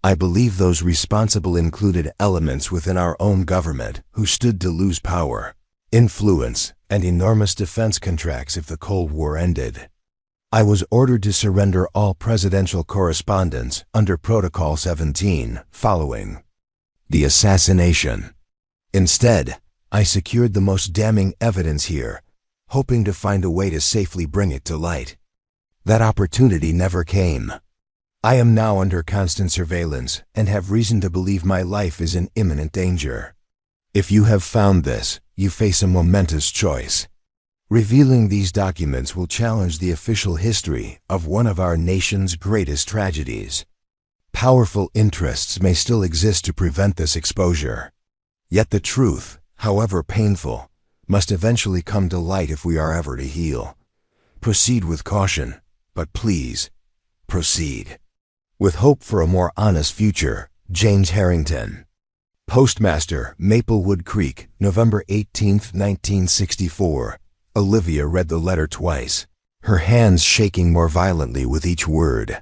I believe those responsible included elements within our own government who stood to lose power, influence, and enormous defense contracts if the Cold War ended. I was ordered to surrender all presidential correspondence under Protocol 17 following the assassination. Instead, I secured the most damning evidence here, hoping to find a way to safely bring it to light. That opportunity never came. I am now under constant surveillance and have reason to believe my life is in imminent danger. If you have found this, you face a momentous choice. Revealing these documents will challenge the official history of one of our nation's greatest tragedies. Powerful interests may still exist to prevent this exposure. Yet the truth, however painful, must eventually come to light if we are ever to heal. Proceed with caution, but please, proceed. With hope for a more honest future, James Harrington. Postmaster, Maplewood Creek, November 18, 1964. Olivia read the letter twice, her hands shaking more violently with each word.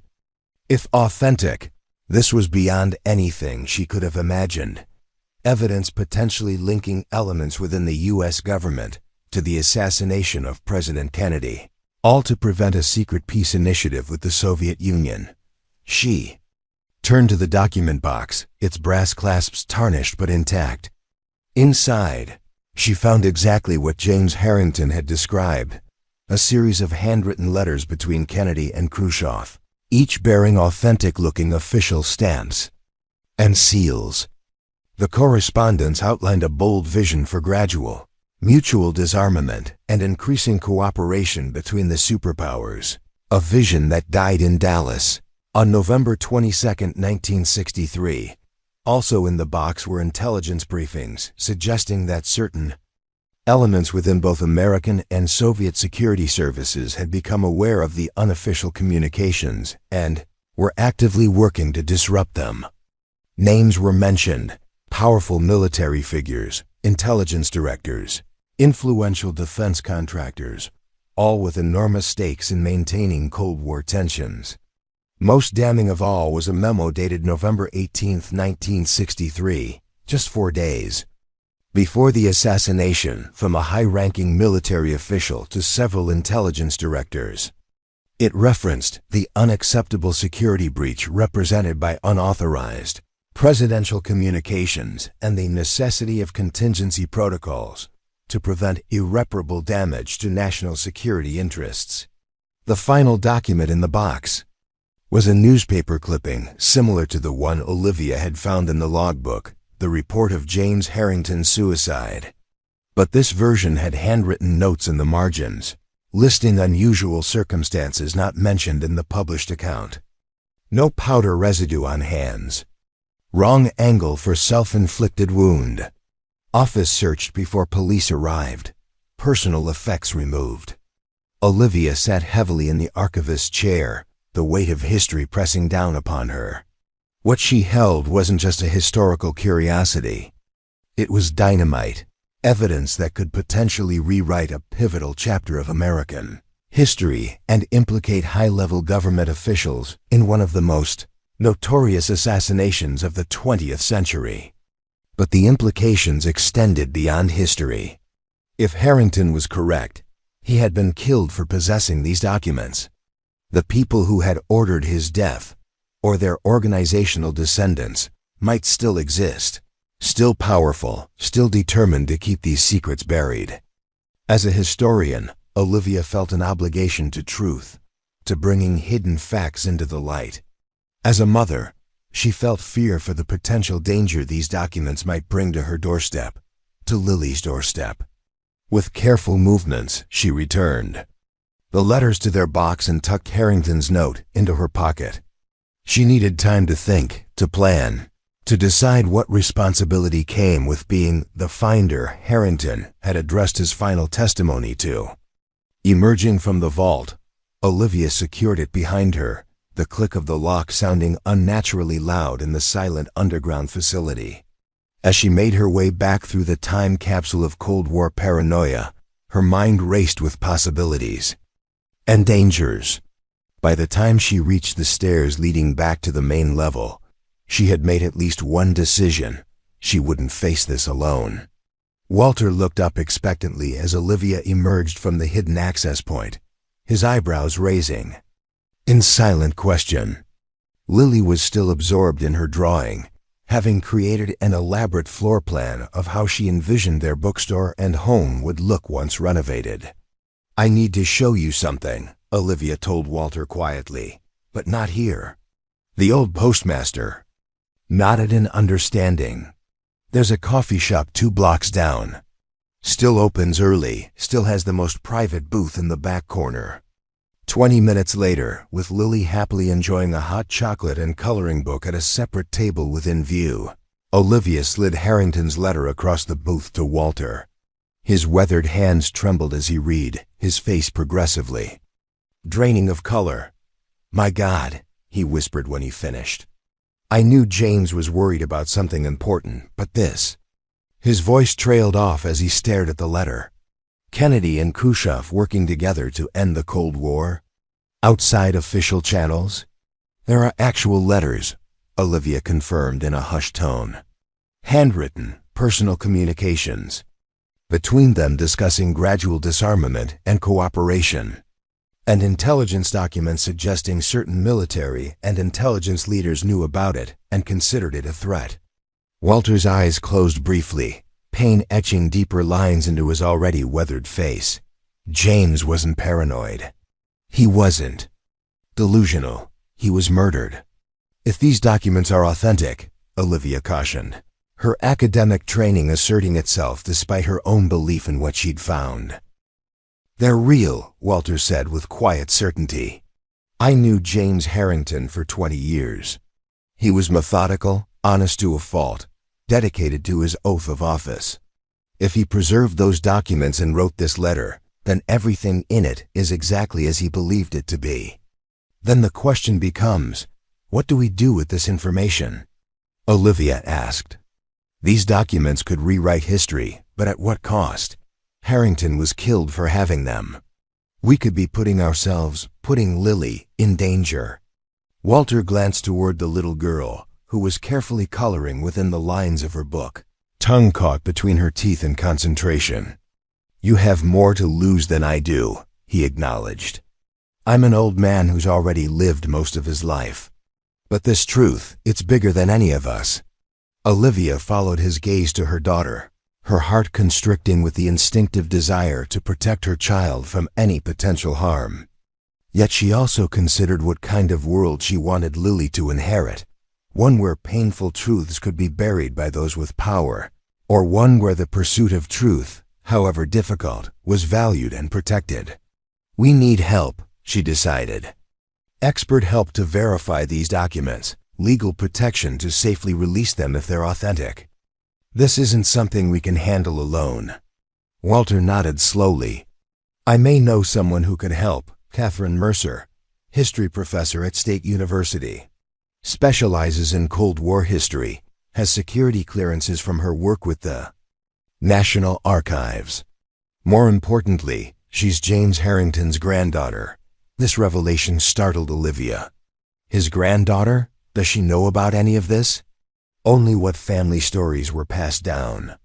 If authentic, this was beyond anything she could have imagined. Evidence potentially linking elements within the U.S. government to the assassination of President Kennedy, all to prevent a secret peace initiative with the Soviet Union. She turned to the document box, its brass clasps tarnished but intact. Inside, She found exactly what James Harrington had described, a series of handwritten letters between Kennedy and Khrushchev, each bearing authentic-looking official stamps and seals. The correspondence outlined a bold vision for gradual, mutual disarmament and increasing cooperation between the superpowers, a vision that died in Dallas on November 22, 1963. Also in the box were intelligence briefings suggesting that certain elements within both American and Soviet security services had become aware of the unofficial communications and were actively working to disrupt them. Names were mentioned: powerful military figures, intelligence directors, influential defense contractors, all with enormous stakes in maintaining Cold War tensions. Most damning of all was a memo dated November 18, 1963, just 4 days before the assassination, from a high-ranking military official to several intelligence directors. It referenced the unacceptable security breach represented by unauthorized presidential communications and the necessity of contingency protocols to prevent irreparable damage to national security interests. The final document in the box was a newspaper clipping similar to the one Olivia had found in the logbook, the report of James Harrington's suicide. But this version had handwritten notes in the margins, listing unusual circumstances not mentioned in the published account. No powder residue on hands. Wrong angle for self-inflicted wound. Office searched before police arrived. Personal effects removed. Olivia sat heavily in the archivist's chair, the weight of history pressing down upon her. What she held wasn't just a historical curiosity. It was dynamite, evidence that could potentially rewrite a pivotal chapter of American history and implicate high-level government officials in one of the most notorious assassinations of the 20th century. But the implications extended beyond history. If Harrington was correct, he had been killed for possessing these documents. The people who had ordered his death, or their organizational descendants, might still exist, still powerful, still determined to keep these secrets buried. As a historian, Olivia felt an obligation to truth, to bringing hidden facts into the light. As a mother, she felt fear for the potential danger these documents might bring to her doorstep, to Lily's doorstep. With careful movements, she returned the letters to their box and tucked Harrington's note into her pocket. She needed time to think, to plan, to decide what responsibility came with being the finder Harrington had addressed his final testimony to. Emerging from the vault, Olivia secured it behind her, the click of the lock sounding unnaturally loud in the silent underground facility. As she made her way back through the time capsule of Cold War paranoia, her mind raced with possibilities and dangers. By the time she reached the stairs leading back to the main level, she had made at least one decision: she wouldn't face this alone. Walter looked up expectantly as Olivia emerged from the hidden access point, his eyebrows raising in silent question. Lily was still absorbed in her drawing, having created an elaborate floor plan of how she envisioned their bookstore and home would look once renovated. "I need to show you something," Olivia told Walter quietly, "but not here." The old postmaster nodded in understanding. "There's a coffee shop 2 blocks down. Still opens early, still has the most private booth in the back corner." 20 minutes later, with Lily happily enjoying a hot chocolate and coloring book at a separate table within view, Olivia slid Harrington's letter across the booth to Walter. His weathered hands trembled as he read, his face progressively draining of color. "My God," he whispered when he finished. "I knew James was worried about something important, but this—" His voice trailed off as he stared at the letter. Kennedy and Khrushchev working together to end the Cold War? Outside official channels? "There are actual letters," Olivia confirmed in a hushed tone. "Handwritten, personal communications. Between them discussing gradual disarmament and cooperation. And intelligence documents suggesting certain military and intelligence leaders knew about it and considered it a threat." Walter's eyes closed briefly, pain etching deeper lines into his already weathered face. James wasn't paranoid. He wasn't delusional. He was murdered. If these documents are authentic, Olivia cautioned, her academic training asserting itself despite her own belief in what she'd found. They're real, Walter said with quiet certainty. I knew James Harrington for 20 years. He was methodical, honest to a fault, dedicated to his oath of office. If he preserved those documents and wrote this letter, then everything in it is exactly as he believed it to be. Then the question becomes, what do we do with this information? Olivia asked. These documents could rewrite history, but at what cost? Harrington was killed for having them. We could be putting Lily, in danger. Walter glanced toward the little girl, who was carefully coloring within the lines of her book, tongue caught between her teeth in concentration. You have more to lose than I do, he acknowledged. I'm an old man who's already lived most of his life. But this truth, it's bigger than any of us. Olivia followed his gaze to her daughter, her heart constricting with the instinctive desire to protect her child from any potential harm. Yet she also considered what kind of world she wanted Lily to inherit, one where painful truths could be buried by those with power, or one where the pursuit of truth, however difficult, was valued and protected. We need help, she decided. Expert help to verify these documents, legal protection to safely release them if they're authentic. This isn't something we can handle alone. Walter nodded slowly. I may know someone who could help, Catherine Mercer, history professor at State University. Specializes in Cold War history, has security clearances from her work with the National Archives. More importantly, she's James Harrington's granddaughter. This revelation startled Olivia. His granddaughter? Does she know about any of this? Only what family stories were passed down.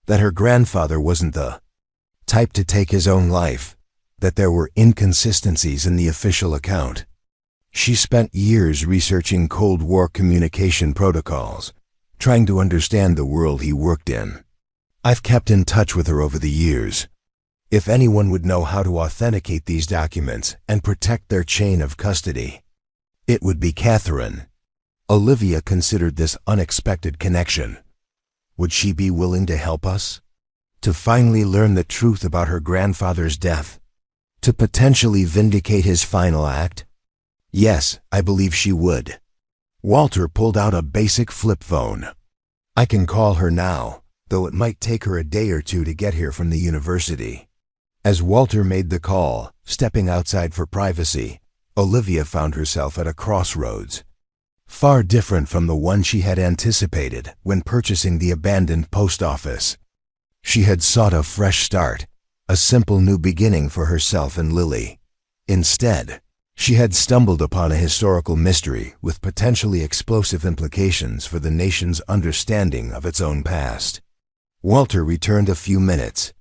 That her grandfather wasn't the type to take his own life, that there were inconsistencies in the official account. She spent years researching Cold War communication protocols, trying to understand the world he worked in. I've kept in touch with her over the years. If anyone would know how to authenticate these documents and protect their chain of custody, it would be Catherine. Olivia considered this unexpected connection. Would she be willing to help us? To finally learn the truth about her grandfather's death? To potentially vindicate his final act? Yes, I believe she would. Walter pulled out a basic flip phone. I can call her now, though it might take her a day or two to get here from the university. As Walter made the call, stepping outside for privacy, Olivia found herself at a crossroads. Far different from the one she had anticipated when purchasing the abandoned post office. She had sought a fresh start, a simple new beginning for herself and Lily. Instead, she had stumbled upon a historical mystery with potentially explosive implications for the nation's understanding of its own past. Walter returned a few minutes.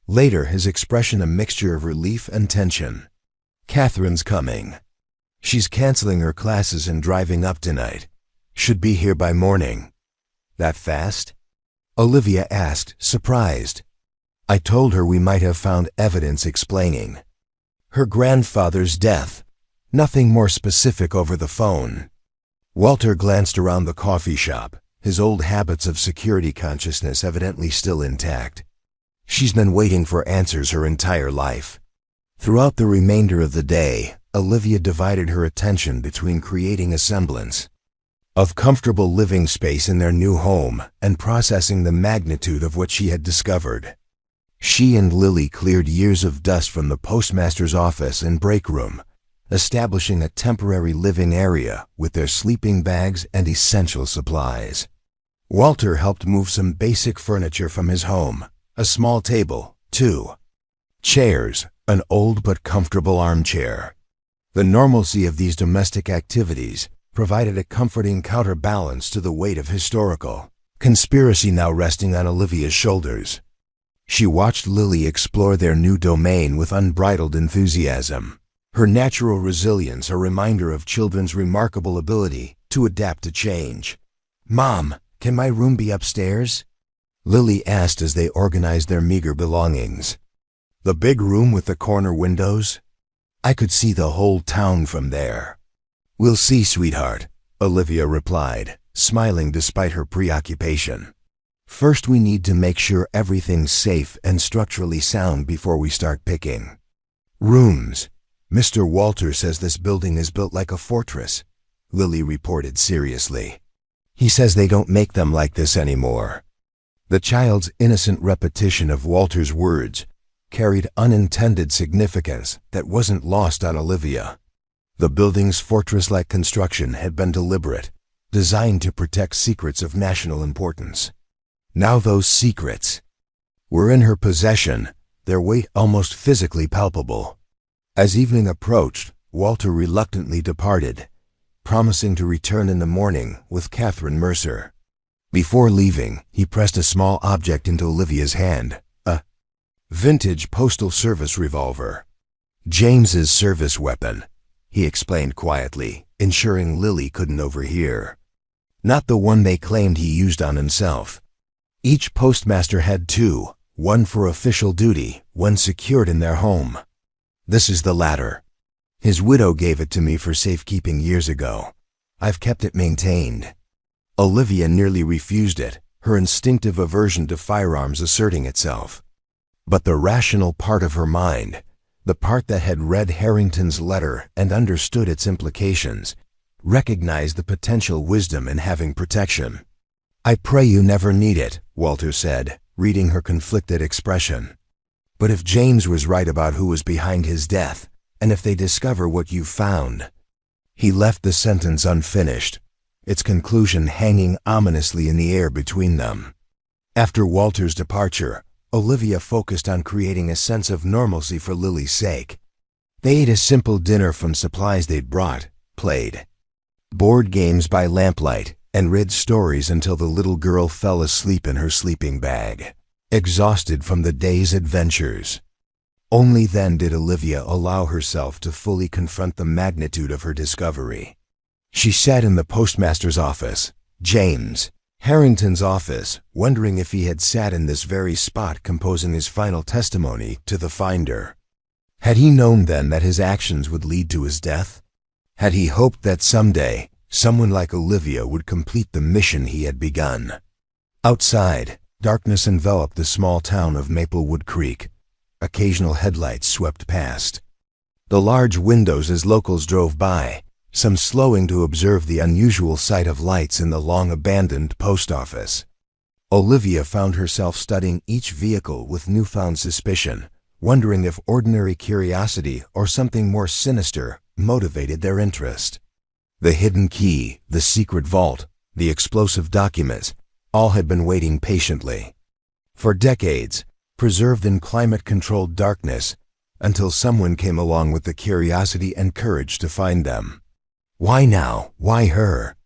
Later, his expression a mixture of relief and tension. Catherine's coming. She's canceling her classes and driving up tonight. Should be here by morning. That fast? Olivia asked, surprised. I told her we might have found evidence explaining her grandfather's death. Nothing more specific over the phone. Walter glanced around the coffee shop, his old habits of security consciousness evidently still intact. She's been waiting for answers her entire life. Throughout the remainder of the day, Olivia divided her attention between creating a semblance of comfortable living space in their new home and processing the magnitude of what she had discovered. She and Lily cleared years of dust from the postmaster's office and break room, establishing a temporary living area with their sleeping bags and essential supplies. Walter helped move some basic furniture from his home, a small table, 2 chairs, an old but comfortable armchair. The normalcy of these domestic activities provided a comforting counterbalance to the weight of historical conspiracy now resting on Olivia's shoulders. She watched Lily explore their new domain with unbridled enthusiasm, her natural resilience a reminder of children's remarkable ability to adapt to change. Mom, can my room be upstairs? Lily asked as they organized their meager belongings. The big room with the corner windows? I could see the whole town from there. We'll see, sweetheart, Olivia replied, smiling despite her preoccupation. First, we need to make sure everything's safe and structurally sound before we start picking. Rooms. Mr. Walter says this building is built like a fortress, Lily reported seriously. He says they don't make them like this anymore. The child's innocent repetition of Walter's words carried unintended significance that wasn't lost on Olivia. The building's fortress-like construction had been deliberate, designed to protect secrets of national importance. Now those secrets were in her possession, their weight almost physically palpable. As evening approached, Walter reluctantly departed, promising to return in the morning with Catherine Mercer. Before leaving, he pressed a small object into Olivia's hand, a vintage Postal Service revolver. James's service weapon, he explained quietly, ensuring Lily couldn't overhear. Not the one they claimed he used on himself. Each postmaster had two, one for official duty, one secured in their home. This is the latter. His widow gave it to me for safekeeping years ago. I've kept it maintained. Olivia nearly refused it, her instinctive aversion to firearms asserting itself. But the rational part of her mind, the part that had read Harrington's letter and understood its implications, recognized the potential wisdom in having protection. I pray you never need it, Walter said, reading her conflicted expression. But if James was right about who was behind his death, and if they discover what you've found. He left the sentence unfinished, its conclusion hanging ominously in the air between them. After Walter's departure, Olivia focused on creating a sense of normalcy for Lily's sake. They ate a simple dinner from supplies they'd brought, played board games by lamplight, and read stories until the little girl fell asleep in her sleeping bag, exhausted from the day's adventures. Only then did Olivia allow herself to fully confront the magnitude of her discovery. She sat in the postmaster's office, James Harrington's office, wondering if he had sat in this very spot composing his final testimony to the finder. Had he known then that his actions would lead to his death? Had he hoped that someday, someone like Olivia would complete the mission he had begun? Outside, darkness enveloped the small town of Maplewood Creek. Occasional headlights swept past the large windows as locals drove by, some slowing to observe the unusual sight of lights in the long-abandoned post office. Olivia found herself studying each vehicle with newfound suspicion, wondering if ordinary curiosity or something more sinister motivated their interest. The hidden key, the secret vault, the explosive documents, all had been waiting patiently. For decades, preserved in climate-controlled darkness, until someone came along with the curiosity and courage to find them. Why now? Why her?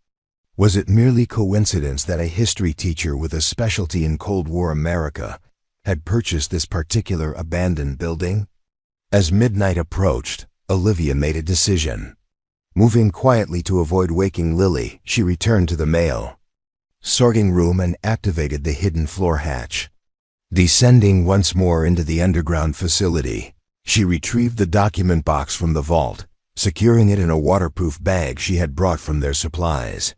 Was it merely coincidence that a history teacher with a specialty in Cold War America had purchased this particular abandoned building? As midnight approached, Olivia made a decision. Moving quietly to avoid waking Lily, she returned to the mail sorting room and activated the hidden floor hatch. Descending once more into the underground facility, she retrieved the document box from the vault, securing it in a waterproof bag she had brought from their supplies.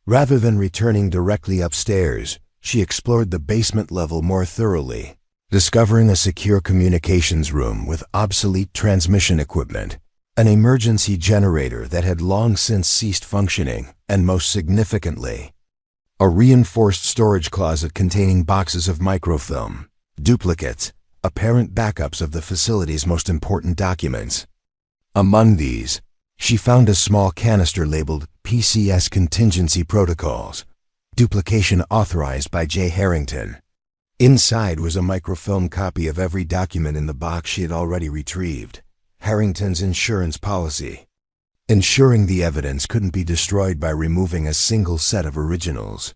Rather than returning directly upstairs, she explored the basement level more thoroughly, discovering a secure communications room with obsolete transmission equipment, an emergency generator that had long since ceased functioning, and most significantly, a reinforced storage closet containing boxes of microfilm, duplicates, apparent backups of the facility's most important documents. Among these, she found a small canister labeled PCS Contingency Protocols, duplication authorized by J. Harrington. Inside was a microfilm copy of every document in the box she had already retrieved, Harrington's insurance policy, ensuring the evidence couldn't be destroyed by removing a single set of originals.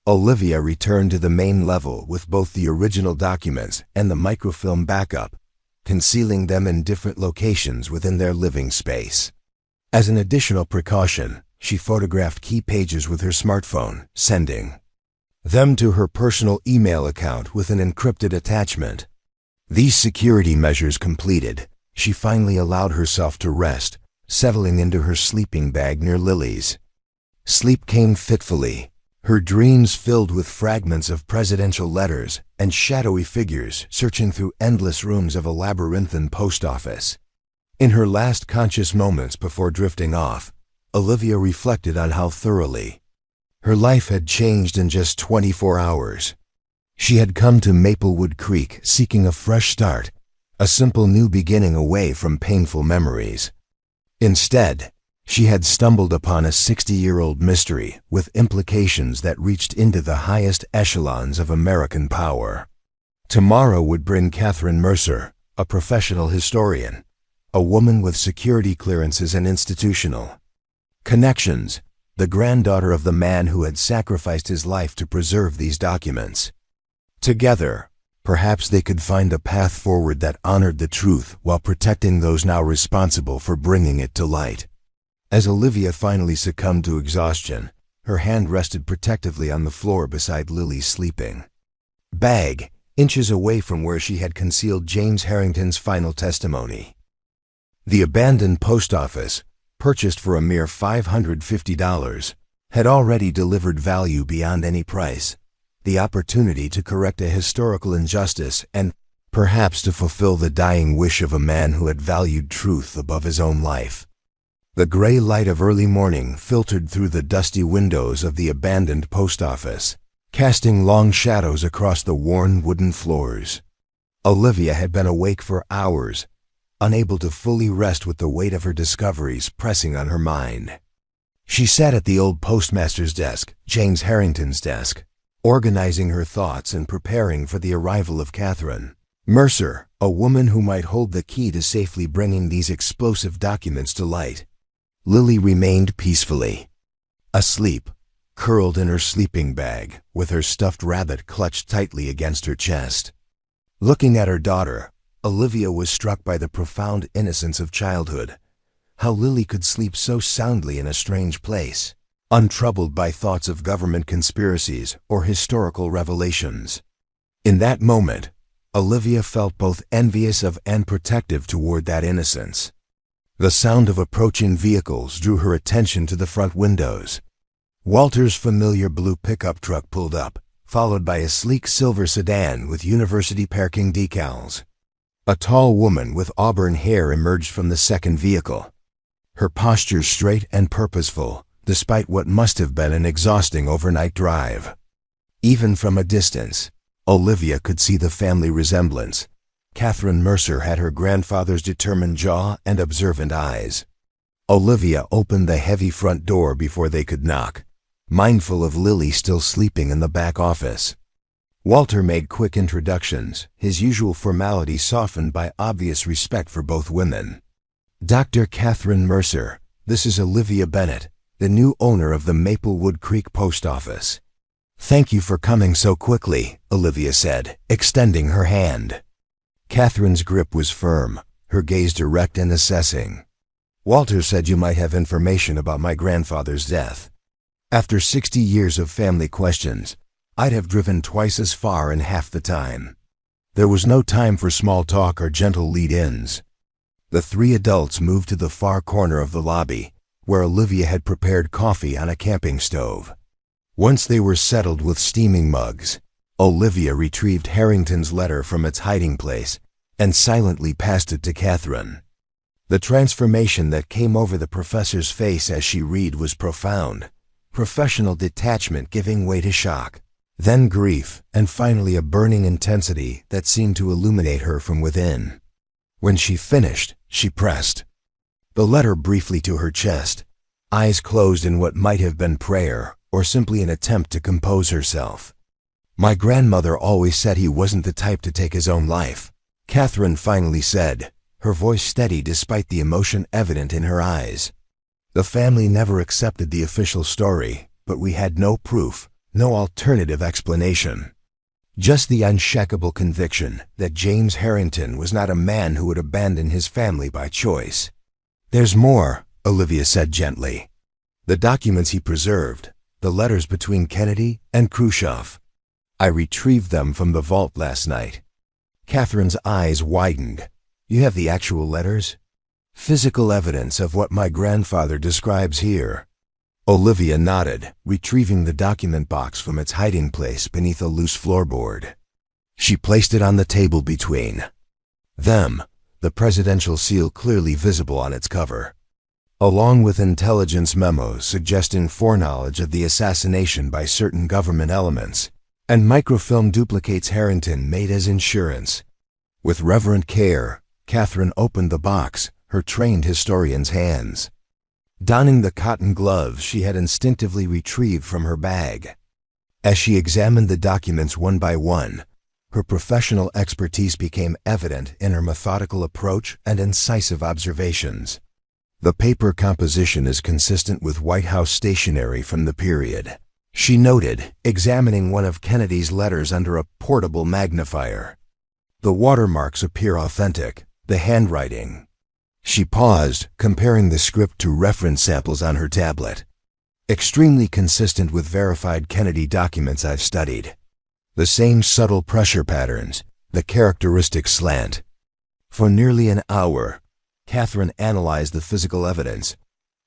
Olivia returned to the main level with both the original documents and the microfilm backup, concealing them in different locations within their living space. As an additional precaution, she photographed key pages with her smartphone, sending them to her personal email account with an encrypted attachment. These security measures completed, she finally allowed herself to rest, settling into her sleeping bag near Lily's. Sleep came fitfully, her dreams filled with fragments of presidential letters and shadowy figures searching through endless rooms of a labyrinthine post office. In her last conscious moments before drifting off, Olivia reflected on how thoroughly her life had changed in just 24 hours. She had come to Maplewood Creek seeking a fresh start, a simple new beginning away from painful memories. Instead, she had stumbled upon a 60-year-old mystery with implications that reached into the highest echelons of American power. Tomorrow would bring Catherine Mercer, a professional historian, a woman with security clearances and institutional connections, the granddaughter of the man who had sacrificed his life to preserve these documents. Together, perhaps they could find a path forward that honored the truth while protecting those now responsible for bringing it to light. As Olivia finally succumbed to exhaustion, her hand rested protectively on the floor beside Lily's sleeping bag, inches away from where she had concealed James Harrington's final testimony. The abandoned post office, purchased for a mere $550, had already delivered value beyond any price, the opportunity to correct a historical injustice and perhaps to fulfill the dying wish of a man who had valued truth above his own life. The gray light of early morning filtered through the dusty windows of the abandoned post office, casting long shadows across the worn wooden floors. Olivia had been awake for hours, unable to fully rest with the weight of her discoveries pressing on her mind. She sat at the old postmaster's desk, James Harrington's desk, organizing her thoughts and preparing for the arrival of Catherine Mercer, a woman who might hold the key to safely bringing these explosive documents to light. Lily remained peacefully asleep, curled in her sleeping bag, with her stuffed rabbit clutched tightly against her chest. Looking at her daughter, Olivia was struck by the profound innocence of childhood. How Lily could sleep so soundly in a strange place, untroubled by thoughts of government conspiracies or historical revelations. In that moment, Olivia felt both envious of and protective toward that innocence. The sound of approaching vehicles drew her attention to the front windows. Walter's familiar blue pickup truck pulled up, followed by a sleek silver sedan with university parking decals. A tall woman with auburn hair emerged from the second vehicle, her posture straight and purposeful, despite what must have been an exhausting overnight drive. Even from a distance, Olivia could see the family resemblance. Catherine Mercer had her grandfather's determined jaw and observant eyes. Olivia opened the heavy front door before they could knock, mindful of Lily still sleeping in the back office. Walter made quick introductions, his usual formality softened by obvious respect for both women. Dr. Catherine Mercer, this is Olivia Bennett, the new owner of the Maplewood Creek Post Office. Thank you for coming so quickly, Olivia said, extending her hand. Catherine's grip was firm, her gaze direct and assessing. Walter said you might have information about my grandfather's death. After 60 years of family questions, I'd have driven twice as far in half the time. There was no time for small talk or gentle lead-ins. The three adults moved to the far corner of the lobby, where Olivia had prepared coffee on a camping stove. Once they were settled with steaming mugs, Olivia retrieved Harrington's letter from its hiding place and silently passed it to Catherine. The transformation that came over the professor's face as she read was profound, professional detachment giving way to shock, then grief, and finally a burning intensity that seemed to illuminate her from within. When she finished, she pressed the letter briefly to her chest, eyes closed in what might have been prayer or simply an attempt to compose herself. My grandmother always said he wasn't the type to take his own life, Catherine finally said, her voice steady despite the emotion evident in her eyes. The family never accepted the official story, but we had no proof, no alternative explanation. Just the unshakable conviction that James Harrington was not a man who would abandon his family by choice. There's more, Olivia said gently. The documents he preserved, The letters between Kennedy and Khrushchev. I retrieved them from the vault last night. Catherine's eyes widened. You have the actual letters? Physical evidence of what my grandfather describes here. Olivia nodded, retrieving the document box from its hiding place beneath a loose floorboard. She placed it on the table between them, the presidential seal clearly visible on its cover, along with intelligence memos suggesting foreknowledge of the assassination by certain government elements, and microfilm duplicates Harrington made as insurance. With reverent care, Catherine opened the box, her trained historian's hands. Donning the cotton gloves she had instinctively retrieved from her bag. As she examined the documents one by one, her professional expertise became evident in her methodical approach and incisive observations. The paper composition is consistent with White House stationery from the period, she noted, examining one of Kennedy's letters under a portable magnifier. The watermarks appear authentic, the handwriting. She paused, comparing the script to reference samples on her tablet. Extremely consistent with verified Kennedy documents I've studied. The same subtle pressure patterns, the characteristic slant. For nearly an hour, Catherine analyzed the physical evidence,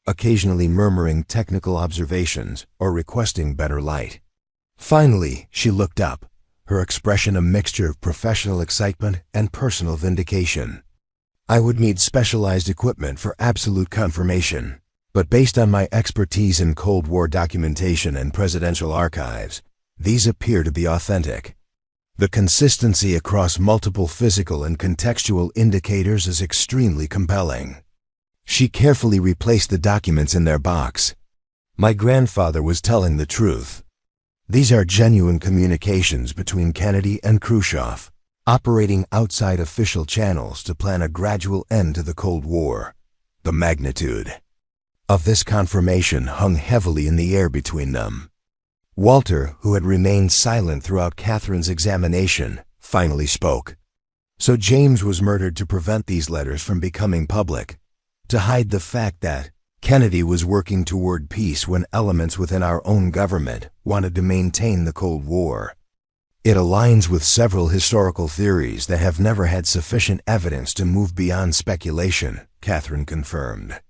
occasionally murmuring technical observations or requesting better light. Finally, she looked up, her expression a mixture of professional excitement and personal vindication. I would need specialized equipment for absolute confirmation, but based on my expertise in Cold War documentation and presidential archives, these appear to be authentic. The consistency across multiple physical and contextual indicators is extremely compelling. She carefully replaced the documents in their box. My grandfather was telling the truth. These are genuine communications between Kennedy and Khrushchev, operating outside official channels to plan a gradual end to the Cold War. The magnitude of this confirmation hung heavily in the air between them. Walter, who had remained silent throughout Catherine's examination, finally spoke. So James was murdered to prevent these letters from becoming public, to hide the fact that Kennedy was working toward peace when elements within our own government wanted to maintain the Cold War. It aligns with several historical theories that have never had sufficient evidence to move beyond speculation, Catherine confirmed.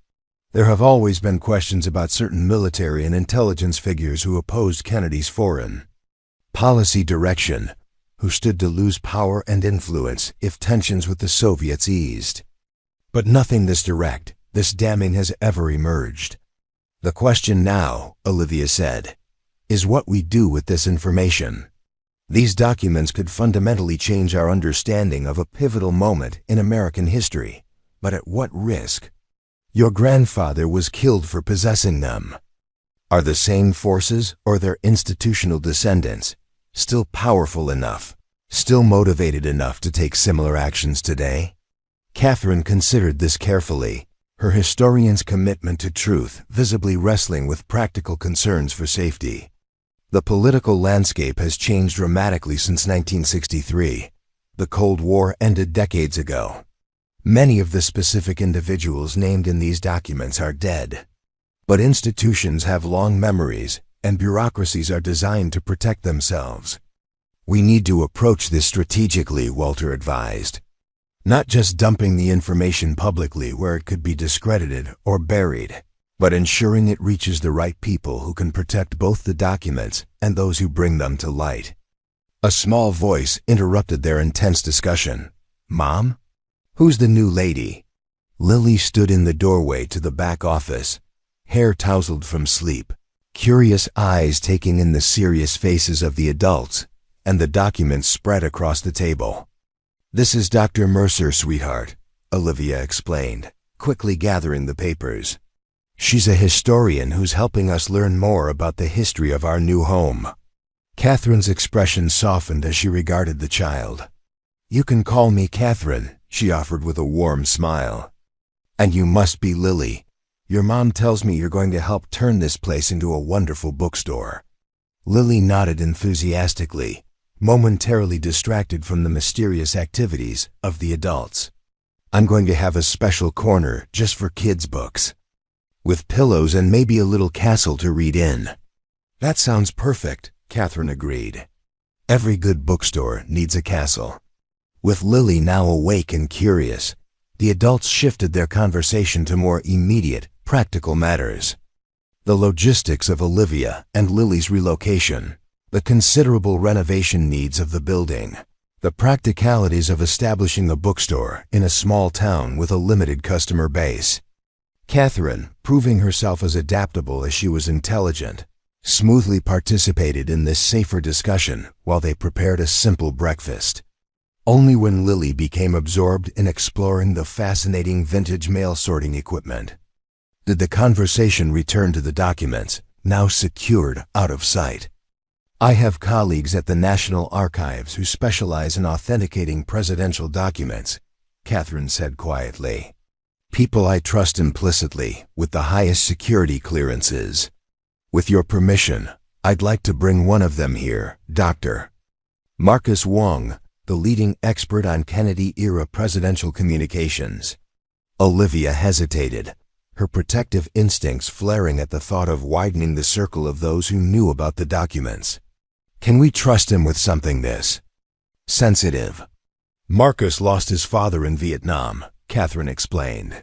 There have always been questions about certain military and intelligence figures who opposed Kennedy's foreign policy direction, who stood to lose power and influence if tensions with the Soviets eased. But nothing this direct, this damning has ever emerged. The question now, Olivia said, is what we do with this information. These documents could fundamentally change our understanding of a pivotal moment in American history, but at what risk? Your grandfather was killed for possessing them. Are the same forces or their institutional descendants still powerful enough, still motivated enough to take similar actions today? Catherine considered this carefully, her historian's commitment to truth visibly wrestling with practical concerns for safety. The political landscape has changed dramatically since 1963. The Cold War ended decades ago. Many of the specific individuals named in these documents are dead. But institutions have long memories, and bureaucracies are designed to protect themselves. We need to approach this strategically, Walter advised. Not just dumping the information publicly where it could be discredited or buried, but ensuring it reaches the right people who can protect both the documents and those who bring them to light. A small voice interrupted their intense discussion. Mom? Who's the new lady? Lily stood in the doorway to the back office, hair tousled from sleep, curious eyes taking in the serious faces of the adults, and the documents spread across the table. This is Dr. Mercer, sweetheart, Olivia explained, quickly gathering the papers. She's a historian who's helping us learn more about the history of our new home. Catherine's expression softened as she regarded the child. You can call me Catherine, she offered with a warm smile. And you must be Lily. Your mom tells me you're going to help turn this place into a wonderful bookstore. Lily nodded enthusiastically, momentarily distracted from the mysterious activities of the adults. I'm going to have a special corner just for kids' books, with pillows and maybe a little castle to read in. That sounds perfect, Catherine agreed. Every good bookstore needs a castle. With Lily now awake and curious, the adults shifted their conversation to more immediate, practical matters. The logistics of Olivia and Lily's relocation, the considerable renovation needs of the building, the practicalities of establishing a bookstore in a small town with a limited customer base. Catherine, proving herself as adaptable as she was intelligent, smoothly participated in this safer discussion while they prepared a simple breakfast. Only when Lily became absorbed in exploring the fascinating vintage mail sorting equipment did the conversation return to the documents, now secured out of sight. I have colleagues at the National Archives who specialize in authenticating presidential documents, Catherine said quietly. People I trust implicitly with the highest security clearances. With your permission, I'd like to bring one of them here, Dr. Marcus Wong, the leading expert on Kennedy-era presidential communications. Olivia hesitated, her protective instincts flaring at the thought of widening the circle of those who knew about the documents. Can we trust him with something this sensitive? Marcus lost his father in Vietnam, Catherine explained.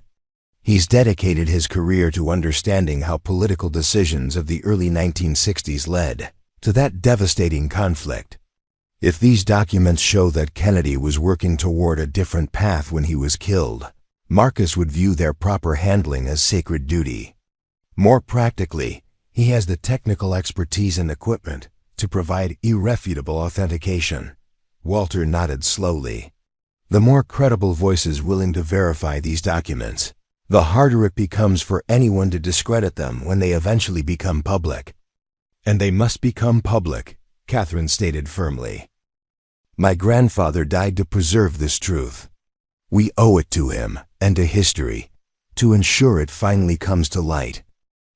He's dedicated his career to understanding how political decisions of the early 1960s led to that devastating conflict. If these documents show that Kennedy was working toward a different path when he was killed, Marcus would view their proper handling as sacred duty. More practically, he has the technical expertise and equipment to provide irrefutable authentication. Walter nodded slowly. The more credible voices willing to verify these documents, the harder it becomes for anyone to discredit them when they eventually become public. And they must become public, Catherine stated firmly. My grandfather died to preserve this truth. We owe it to him and to history to ensure it finally comes to light.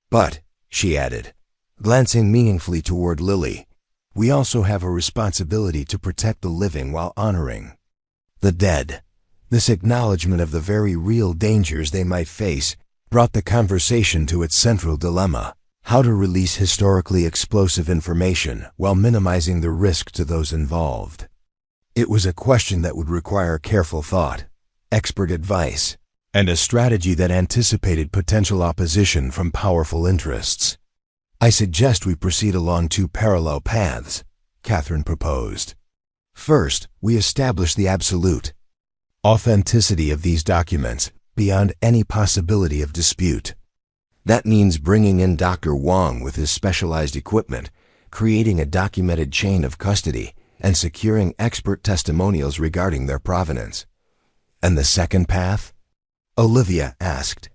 But, she added, glancing meaningfully toward Lily, we also have a responsibility to protect the living while honoring the dead. This acknowledgement of the very real dangers they might face brought the conversation to its central dilemma: how to release historically explosive information while minimizing the risk to those involved. It was a question that would require careful thought, expert advice, and a strategy that anticipated potential opposition from powerful interests. I suggest we proceed along two parallel paths, Catherine proposed. First, we establish the absolute authenticity of these documents beyond any possibility of dispute. That means bringing in Dr. Wong with his specialized equipment, creating a documented chain of custody, and securing expert testimonials regarding their provenance. And the second path? Olivia asked.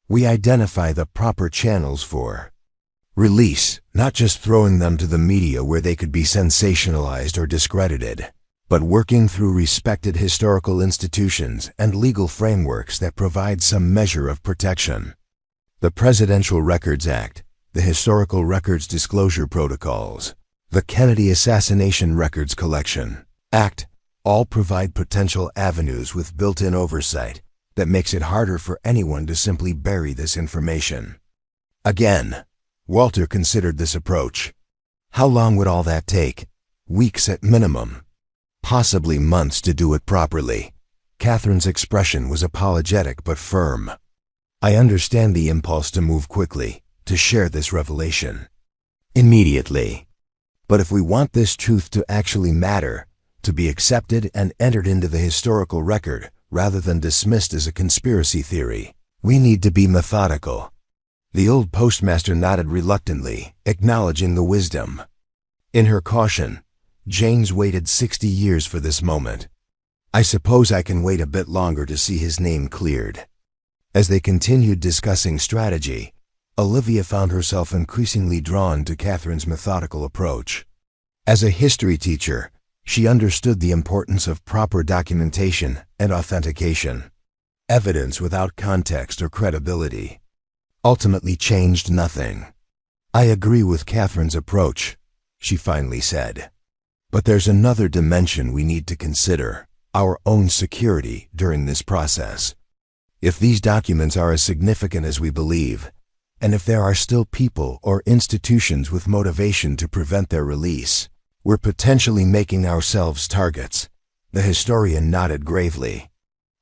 We identify the proper channels for release, not just throwing them to the media where they could be sensationalized or discredited, but working through respected historical institutions and legal frameworks that provide some measure of protection. The Presidential Records Act, the Historical Records Disclosure Protocols, the Kennedy Assassination Records Collection Act all provide potential avenues with built-in oversight that makes it harder for anyone to simply bury this information. Again, Walter considered this approach. How long would all that take? Weeks at minimum. Possibly months to do it properly. Catherine's expression was apologetic but firm. I understand the impulse to move quickly, to share this revelation immediately. But if we want this truth to actually matter, to be accepted and entered into the historical record rather than dismissed as a conspiracy theory, we need to be methodical. The old postmaster nodded reluctantly, acknowledging the wisdom. In her caution, Jane's waited 60 years for this moment. I suppose I can wait a bit longer to see his name cleared. As they continued discussing strategy, Olivia found herself increasingly drawn to Catherine's methodical approach. As a history teacher, she understood the importance of proper documentation and authentication. Evidence without context or credibility ultimately changed nothing. I agree with Catherine's approach, she finally said. But there's another dimension we need to consider: our own security during this process. If these documents are as significant as we believe, And if there are still people or institutions with motivation to prevent their release, we're potentially making ourselves targets. The historian nodded gravely.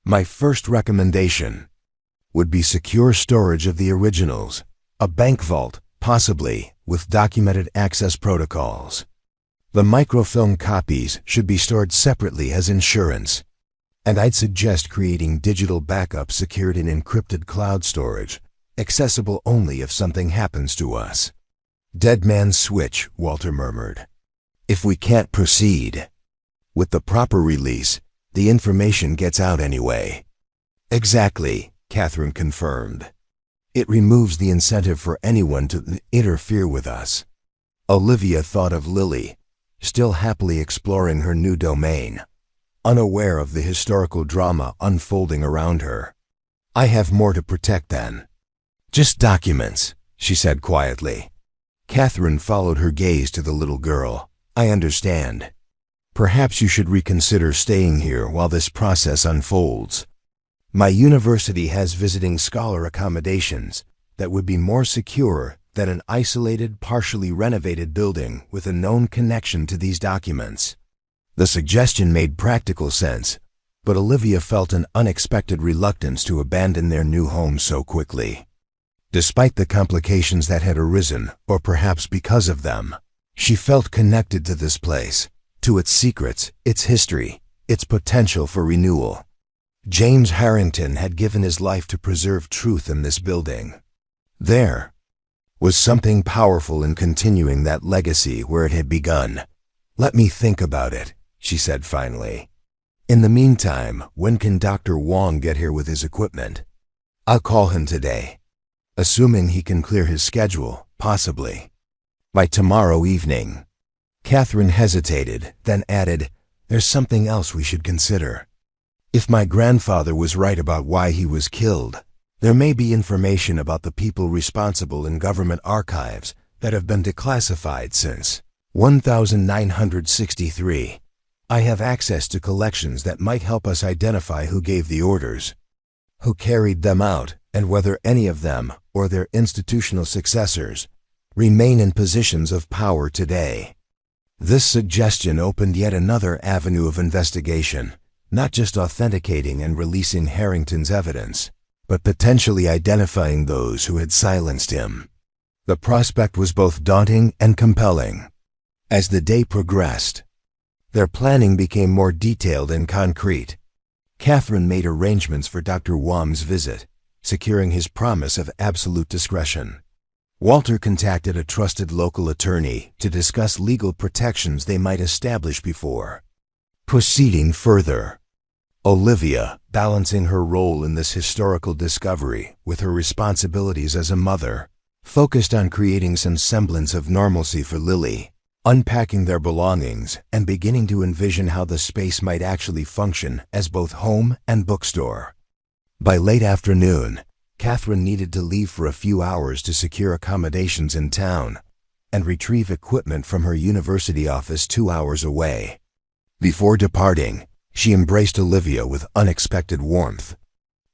My first recommendation would be secure storage of the originals, a bank vault, possibly, with documented access protocols. The microfilm copies should be stored separately as insurance. And I'd suggest creating digital backups secured in encrypted cloud storage, accessible only if something happens to us. Dead man's switch, Walter murmured. If we can't proceed with the proper release, the information gets out anyway. Exactly, Catherine confirmed. It removes the incentive for anyone to interfere with us. Olivia thought of Lily, still happily exploring her new domain, unaware of the historical drama unfolding around her. I have more to protect then. Just documents, she said quietly. Catherine followed her gaze to the little girl. I understand. Perhaps you should reconsider staying here while this process unfolds. My university has visiting scholar accommodations that would be more secure than an isolated, partially renovated building with a known connection to these documents. The suggestion made practical sense, but Olivia felt an unexpected reluctance to abandon their new home so quickly. Despite the complications that had arisen, or perhaps because of them, she felt connected to this place, to its secrets, its history, its potential for renewal. James Harrington had given his life to preserve truth in this building. There was something powerful in continuing that legacy where it had begun. Let me think about it, she said finally. In the meantime, when can Dr. Wong get here with his equipment? I'll call him today. Assuming he can clear his schedule, possibly by tomorrow evening. Catherine hesitated, then added, there's something else we should consider. If my grandfather was right about why he was killed, there may be information about the people responsible in government archives that have been declassified since 1963. I have access to collections that might help us identify who gave the orders, who carried them out, and whether any of them, or their institutional successors, remain in positions of power today. This suggestion opened yet another avenue of investigation, not just authenticating and releasing Harrington's evidence, but potentially identifying those who had silenced him. The prospect was both daunting and compelling. As the day progressed, their planning became more detailed and concrete. Catherine made arrangements for Dr. Wong's visit, securing his promise of absolute discretion. Walter contacted a trusted local attorney to discuss legal protections they might establish before proceeding further. Olivia, balancing her role in this historical discovery with her responsibilities as a mother, focused on creating some semblance of normalcy for Lily, unpacking their belongings and beginning to envision how the space might actually function as both home and bookstore. By late afternoon, Catherine needed to leave for a few hours to secure accommodations in town and retrieve equipment from her university office 2 hours away. Before departing, she embraced Olivia with unexpected warmth.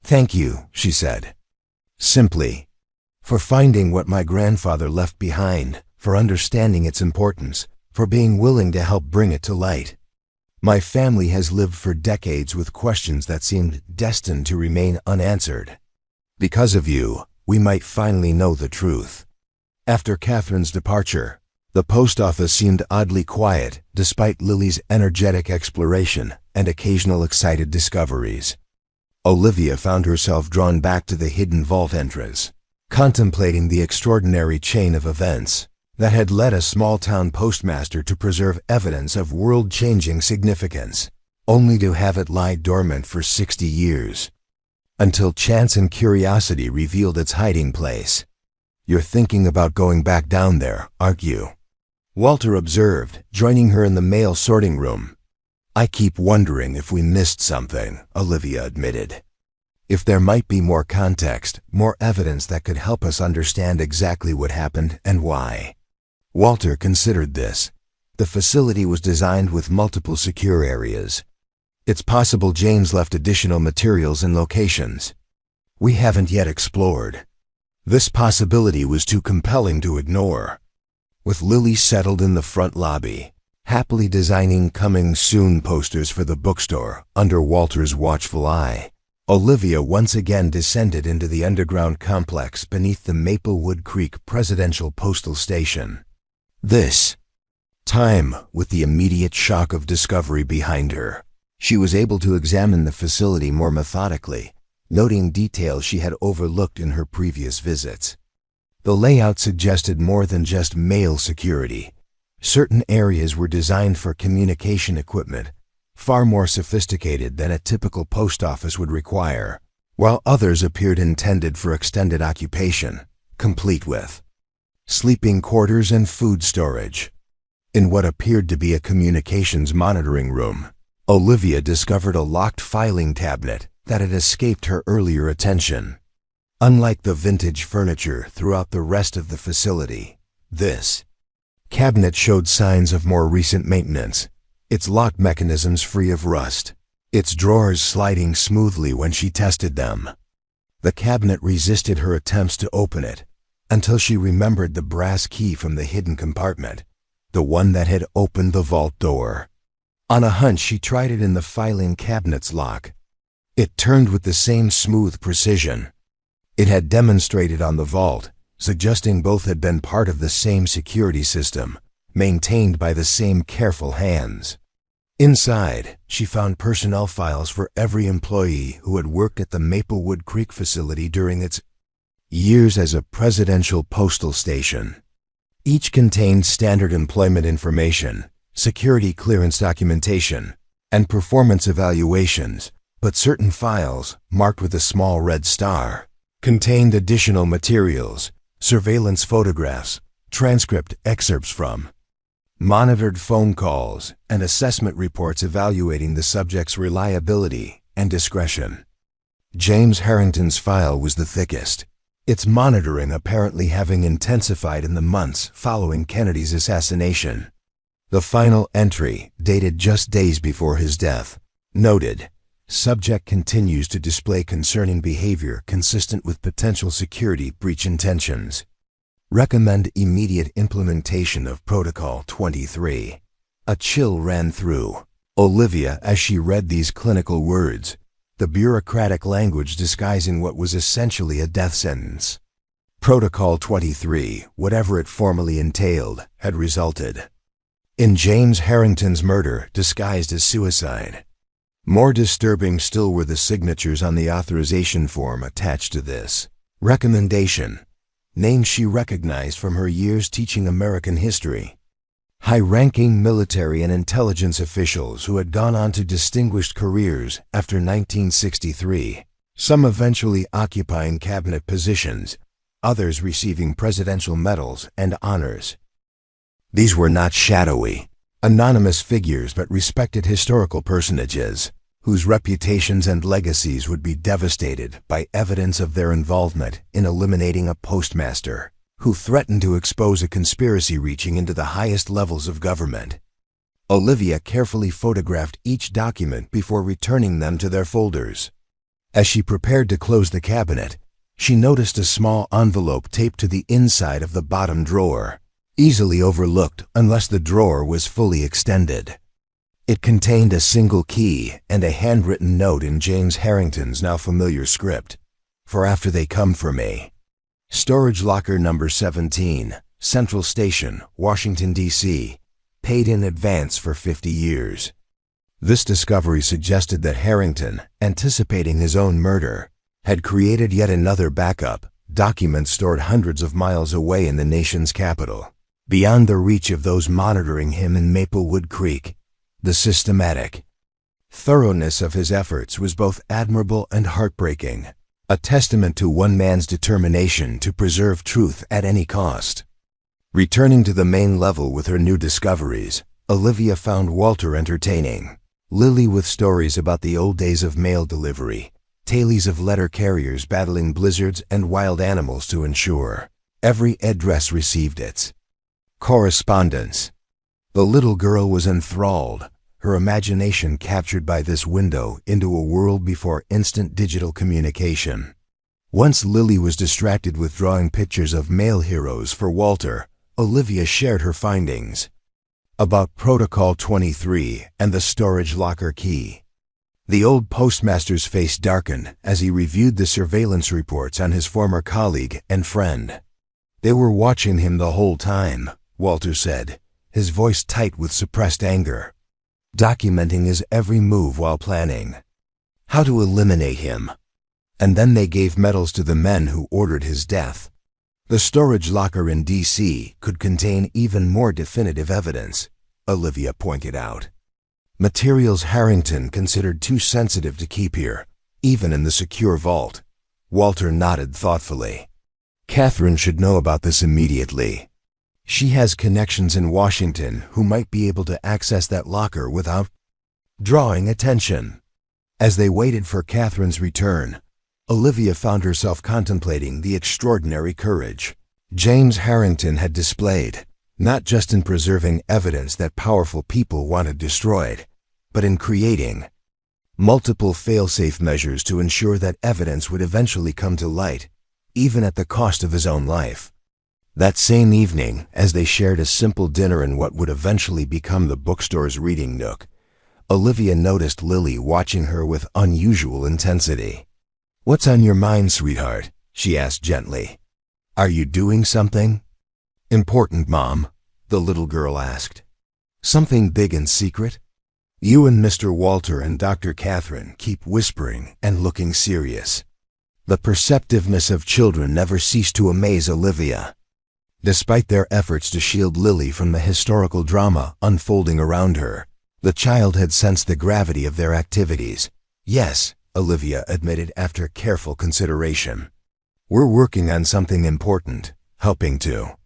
Thank you, she said. Simply, for finding what my grandfather left behind, for understanding its importance, for being willing to help bring it to light. My family has lived for decades with questions that seemed destined to remain unanswered. Because of you, we might finally know the truth. After Catherine's departure, the post office seemed oddly quiet despite Lily's energetic exploration and occasional excited discoveries. Olivia found herself drawn back to the hidden vault entrance, contemplating the extraordinary chain of events that had led a small-town postmaster to preserve evidence of world-changing significance, only to have it lie dormant for 60 years, until chance and curiosity revealed its hiding place. You're thinking about going back down there, aren't you? Walter observed, joining her in the mail sorting room. I keep wondering if we missed something, Olivia admitted. If there might be more context, more evidence that could help us understand exactly what happened and why. Walter considered this. The facility was designed with multiple secure areas. It's possible James left additional materials and locations we haven't yet explored. This possibility was too compelling to ignore. With Lily settled in the front lobby, happily designing coming soon posters for the bookstore under Walter's watchful eye, Olivia once again descended into the underground complex beneath the Maplewood Creek Presidential Postal Station. This time, with the immediate shock of discovery behind her, she was able to examine the facility more methodically, noting details she had overlooked in her previous visits. The layout suggested more than just mail security. Certain areas were designed for communication equipment, far more sophisticated than a typical post office would require, while others appeared intended for extended occupation, complete with sleeping quarters and food storage. In what appeared to be a communications monitoring room, Olivia discovered a locked filing cabinet that had escaped her earlier attention. Unlike the vintage furniture throughout the rest of the facility, this cabinet showed signs of more recent maintenance, its lock mechanisms free of rust, its drawers sliding smoothly when she tested them. The cabinet resisted her attempts to open it until she remembered the brass key from the hidden compartment, the one that had opened the vault door. On a hunch, she tried it in the filing cabinet's lock. It turned with the same smooth precision. It had demonstrated on the vault, suggesting both had been part of the same security system, maintained by the same careful hands. Inside, she found personnel files for every employee who had worked at the Maplewood Creek facility during its years as a presidential postal station. Each contained standard employment information, security clearance documentation, and performance evaluations, but certain files, marked with a small red star, contained additional materials, surveillance photographs, transcript excerpts from monitored phone calls, and assessment reports evaluating the subject's reliability and discretion. James Harrington's file was the thickest, its monitoring apparently having intensified in the months following Kennedy's assassination. The final entry, dated just days before his death, noted, "Subject continues to display concerning behavior consistent with potential security breach intentions. Recommend immediate implementation of Protocol 23. A chill ran through Olivia as she read these clinical words, the bureaucratic language disguising what was essentially a death sentence. Protocol 23, whatever it formally entailed, had resulted in James Harrington's murder disguised as suicide. More disturbing still were the signatures on the authorization form attached to this recommendation, names she recognized from her years teaching American history. High-ranking military and intelligence officials who had gone on to distinguished careers after 1963, some eventually occupying cabinet positions, others receiving presidential medals and honors. These were not shadowy, anonymous figures but respected historical personages, whose reputations and legacies would be devastated by evidence of their involvement in eliminating a postmaster who threatened to expose a conspiracy reaching into the highest levels of government. Olivia carefully photographed each document before returning them to their folders. As she prepared to close the cabinet, she noticed a small envelope taped to the inside of the bottom drawer, easily overlooked unless the drawer was fully extended. It contained a single key and a handwritten note in James Harrington's now familiar script, "For after they come for me. Storage locker number 17, Central Station, Washington, D.C., paid in advance for 50 years. This discovery suggested that Harrington, anticipating his own murder, had created yet another backup, documents stored hundreds of miles away in the nation's capital, beyond the reach of those monitoring him in Maplewood Creek. The systematic thoroughness of his efforts was both admirable and heartbreaking, a testament to one man's determination to preserve truth at any cost. Returning to the main level with her new discoveries, Olivia found Walter entertaining, Lily with stories about the old days of mail delivery, tales of letter carriers battling blizzards and wild animals to ensure every address received its correspondence. The little girl was enthralled, her imagination captured by this window into a world before instant digital communication. Once Lily was distracted with drawing pictures of male heroes for Walter, Olivia shared her findings about Protocol 23 and the storage locker key. The old postmaster's face darkened as he reviewed the surveillance reports on his former colleague and friend. They were watching him the whole time, Walter said, his voice tight with suppressed anger, documenting his every move while planning how to eliminate him. And then they gave medals to the men who ordered his death. The storage locker in D.C. could contain even more definitive evidence, Olivia pointed out. Materials Harrington considered too sensitive to keep here, even in the secure vault. Walter nodded thoughtfully. Catherine should know about this immediately. She has connections in Washington who might be able to access that locker without drawing attention. As they waited for Catherine's return, Olivia found herself contemplating the extraordinary courage James Harrington had displayed, not just in preserving evidence that powerful people wanted destroyed, but in creating multiple fail-safe measures to ensure that evidence would eventually come to light, even at the cost of his own life. That same evening, as they shared a simple dinner in what would eventually become the bookstore's reading nook, Olivia noticed Lily watching her with unusual intensity. "What's on your mind, sweetheart?" she asked gently. "Are you doing something important, Mom?" the little girl asked. "Something big and secret? You and Mr. Walter and Dr. Catherine keep whispering and looking serious." The perceptiveness of children never ceased to amaze Olivia. Despite their efforts to shield Lily from the historical drama unfolding around her, the child had sensed the gravity of their activities. "Yes," Olivia admitted after careful consideration. "We're working on something important, helping to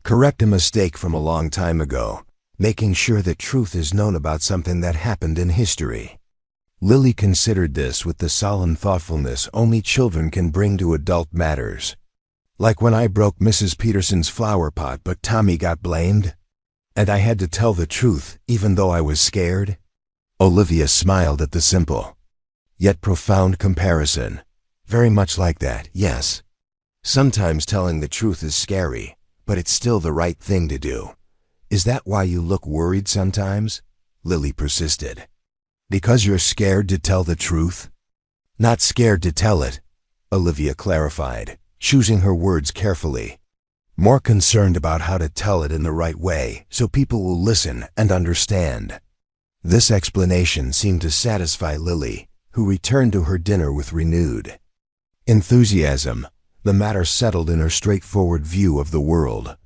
correct a mistake from a long time ago, making sure that truth is known about something that happened in history." Lily considered this with the solemn thoughtfulness only children can bring to adult matters. "Like when I broke Mrs. Peterson's flower pot but Tommy got blamed? And I had to tell the truth even though I was scared?" Olivia smiled at the simple yet profound comparison. "Very much like that, yes. Sometimes telling the truth is scary, but it's still the right thing to do." "Is that why you look worried sometimes?" Lily persisted. "Because you're scared to tell the truth?" "Not scared to tell it," Olivia clarified, choosing her words carefully. "More concerned about how to tell it in the right way so people will listen and understand." This explanation seemed to satisfy Lily, who returned to her dinner with renewed enthusiasm. The matter settled in her straightforward view of the world.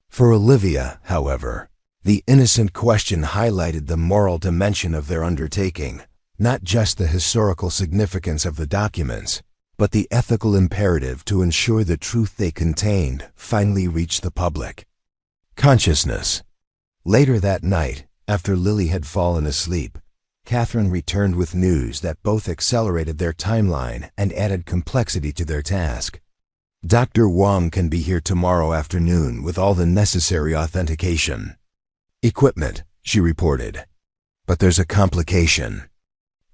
For Olivia, however, the innocent question highlighted the moral dimension of their undertaking, not just the historical significance of the documents, but the ethical imperative to ensure the truth they contained finally reached the public consciousness. Later that night, after Lily had fallen asleep, Catherine returned with news that both accelerated their timeline and added complexity to their task. "Dr. Wong can be here tomorrow afternoon with all the necessary authentication equipment," she reported. "But there's a complication.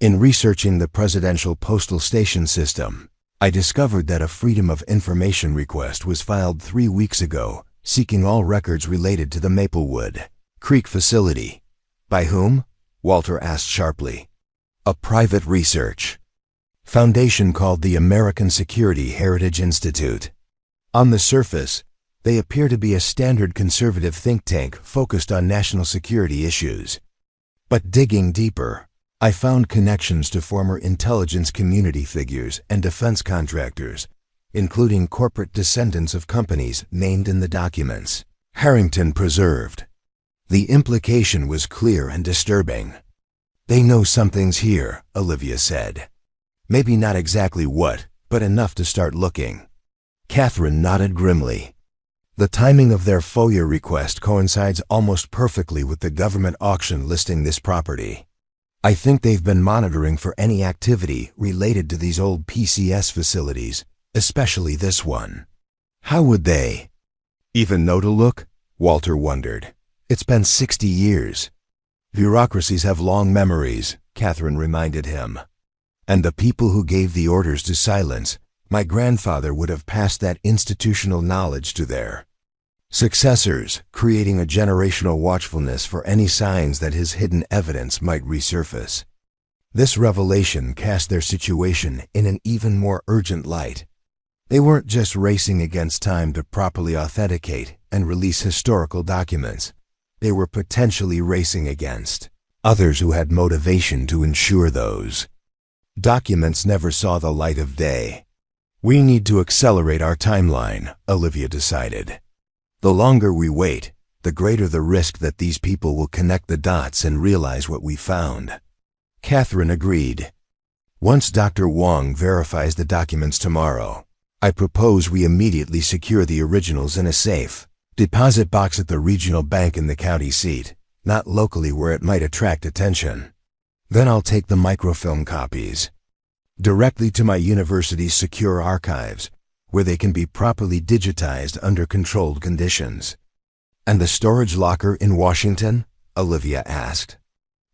In researching the presidential postal station system, I discovered that a Freedom of Information request was filed 3 weeks ago, seeking all records related to the Maplewood Creek facility." "By whom?" Walter asked sharply. "A private research foundation called the American Security Heritage Institute. On the surface, they appear to be a standard conservative think tank focused on national security issues. But digging deeper, I found connections to former intelligence community figures and defense contractors, including corporate descendants of companies named in the documents Harrington preserved. The implication was clear and disturbing. "They know something's here," Olivia said. "Maybe not exactly what, but enough to start looking." Catherine nodded grimly. The timing of their FOIA request coincides almost perfectly with the government auction listing this property. "I think they've been monitoring for any activity related to these old PCS facilities, especially this one." "How would they even know to look?" Walter wondered. "It's been 60 years. "Bureaucracies have long memories," Catherine reminded him. "And the people who gave the orders to silence My grandfather would have passed that institutional knowledge to their successors, creating a generational watchfulness for any signs that his hidden evidence might resurface. This revelation cast their situation in an even more urgent light. They weren't just racing against time to properly authenticate and release historical documents. They were potentially racing against others who had motivation to ensure those documents never saw the light of day. We need to accelerate our timeline, Olivia decided. The longer we wait, the greater the risk that these people will connect the dots and realize what we found. Catherine agreed. Once Dr. Wong verifies the documents tomorrow, I propose we immediately secure the originals in a safe deposit box at the regional bank in the county seat, not locally where it might attract attention. Then I'll take the microfilm copies directly to my university's secure archives, where they can be properly digitized under controlled conditions. And the storage locker in Washington? Olivia asked.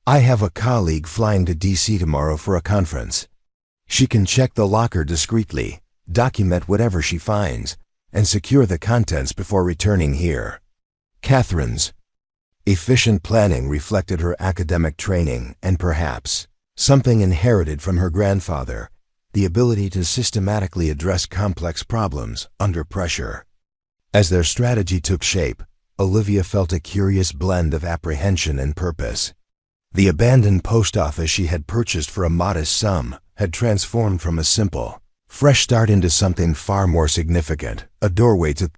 I have a colleague flying to DC tomorrow for a conference. She can check the locker discreetly, document whatever she finds, and secure the contents before returning here. Catherine's efficient planning reflected her academic training and perhaps something inherited from her grandfather, the ability to systematically address complex problems under pressure. As their strategy took shape, Olivia felt a curious blend of apprehension and purpose. The abandoned post office she had purchased for a modest sum had transformed from a simple, fresh start into something far more significant, a doorway to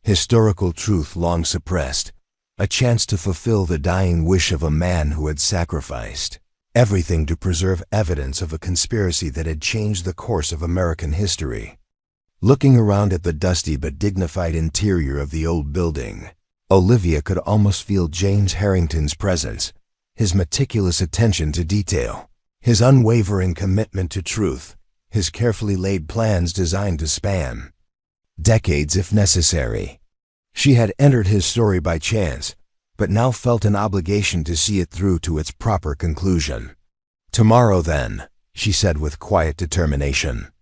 historical truth long suppressed, a chance to fulfill the dying wish of a man who had sacrificed everything to preserve evidence of a conspiracy that had changed the course of American history. Looking around at the dusty but dignified interior of the old building, Olivia could almost feel James Harrington's presence, his meticulous attention to detail, his unwavering commitment to truth, his carefully laid plans designed to span decades if necessary. She had entered his story by chance, but now felt an obligation to see it through to its proper conclusion. Tomorrow then, she said with quiet determination,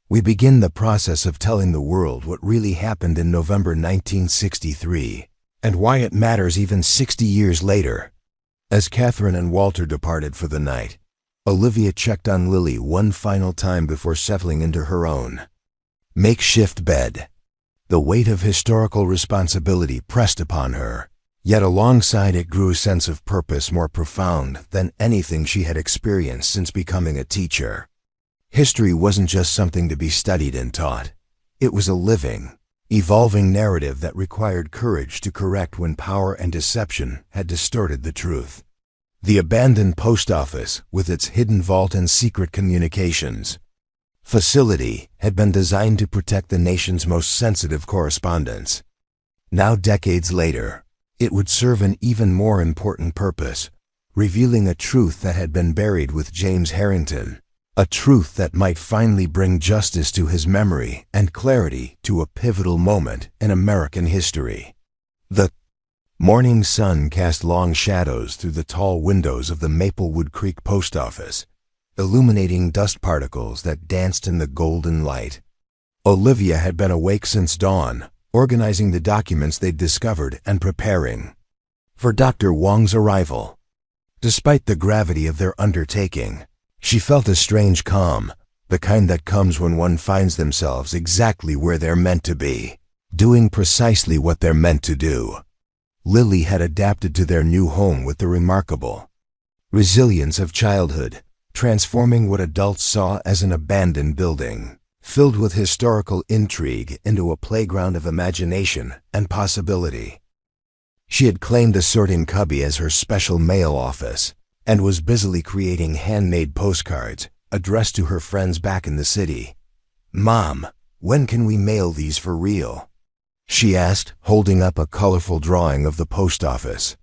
we begin the process of telling the world what really happened in November 1963, and why it matters even 60 years later. As Catherine and Walter departed for the night, Olivia checked on Lily one final time before settling into her own makeshift bed. The weight of historical responsibility pressed upon her, yet alongside it grew a sense of purpose more profound than anything she had experienced since becoming a teacher. History wasn't just something to be studied and taught. It was a living, evolving narrative that required courage to correct when power and deception had distorted the truth. The abandoned post office, with its hidden vault and secret communications facility, had been designed to protect the nation's most sensitive correspondence. Now, decades later, it would serve an even more important purpose, revealing a truth that had been buried with James Harrington, a truth that might finally bring justice to his memory and clarity to a pivotal moment in American history. The morning sun cast long shadows through the tall windows of the Maplewood Creek post office, illuminating dust particles that danced in the golden light. Olivia had been awake since dawn, organizing the documents they'd discovered and preparing for Dr. Wong's arrival. Despite the gravity of their undertaking, she felt a strange calm, the kind that comes when one finds themselves exactly where they're meant to be, doing precisely what they're meant to do. Lily had adapted to their new home with the remarkable resilience of childhood, transforming what adults saw as an abandoned building, filled with historical intrigue, into a playground of imagination and possibility. She had claimed a sorting cubby as her special mail office, and was busily creating handmade postcards addressed to her friends back in the city. "Mom, when can we mail these for real?" she asked, holding up a colorful drawing of the post office,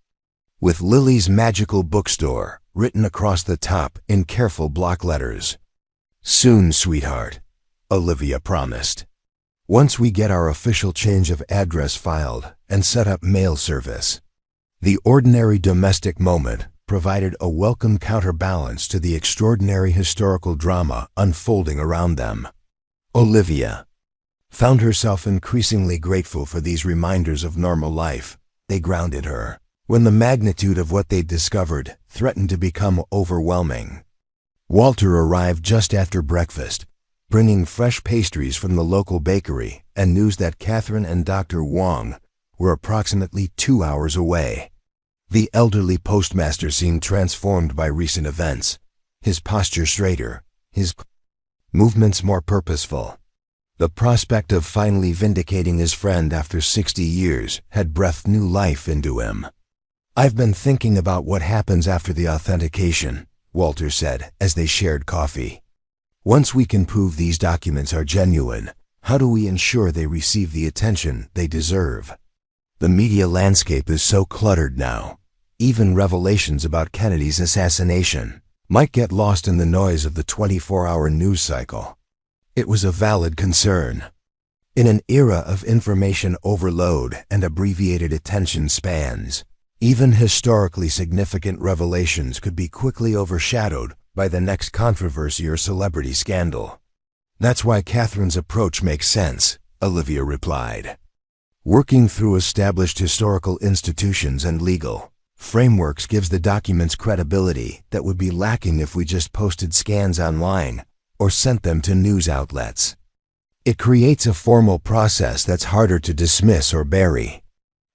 with Lily's Magical Bookstore written across the top in careful block letters. "Soon, sweetheart," Olivia promised. "Once we get our official change of address filed and set up mail service." The ordinary domestic moment provided a welcome counterbalance to the extraordinary historical drama unfolding around them. Olivia found herself increasingly grateful for these reminders of normal life. They grounded her when the magnitude of what they'd discovered threatened to become overwhelming. Walter arrived just after breakfast, bringing fresh pastries from the local bakery and news that Catherine and Dr. Wong were approximately 2 hours away. The elderly postmaster seemed transformed by recent events, his posture straighter, his movements more purposeful. The prospect of finally vindicating his friend after 60 years had breathed new life into him. "I've been thinking about what happens after the authentication," Walter said as they shared coffee. "Once we can prove these documents are genuine, how do we ensure they receive the attention they deserve? The media landscape is so cluttered now. Even revelations about Kennedy's assassination might get lost in the noise of the 24-hour news cycle." It was a valid concern. In an era of information overload and abbreviated attention spans, even historically significant revelations could be quickly overshadowed by the next controversy or celebrity scandal. "That's why Catherine's approach makes sense," Olivia replied. "Working through established historical institutions and legal frameworks gives the documents credibility that would be lacking if we just posted scans online or sent them to news outlets. It creates a formal process that's harder to dismiss or bury."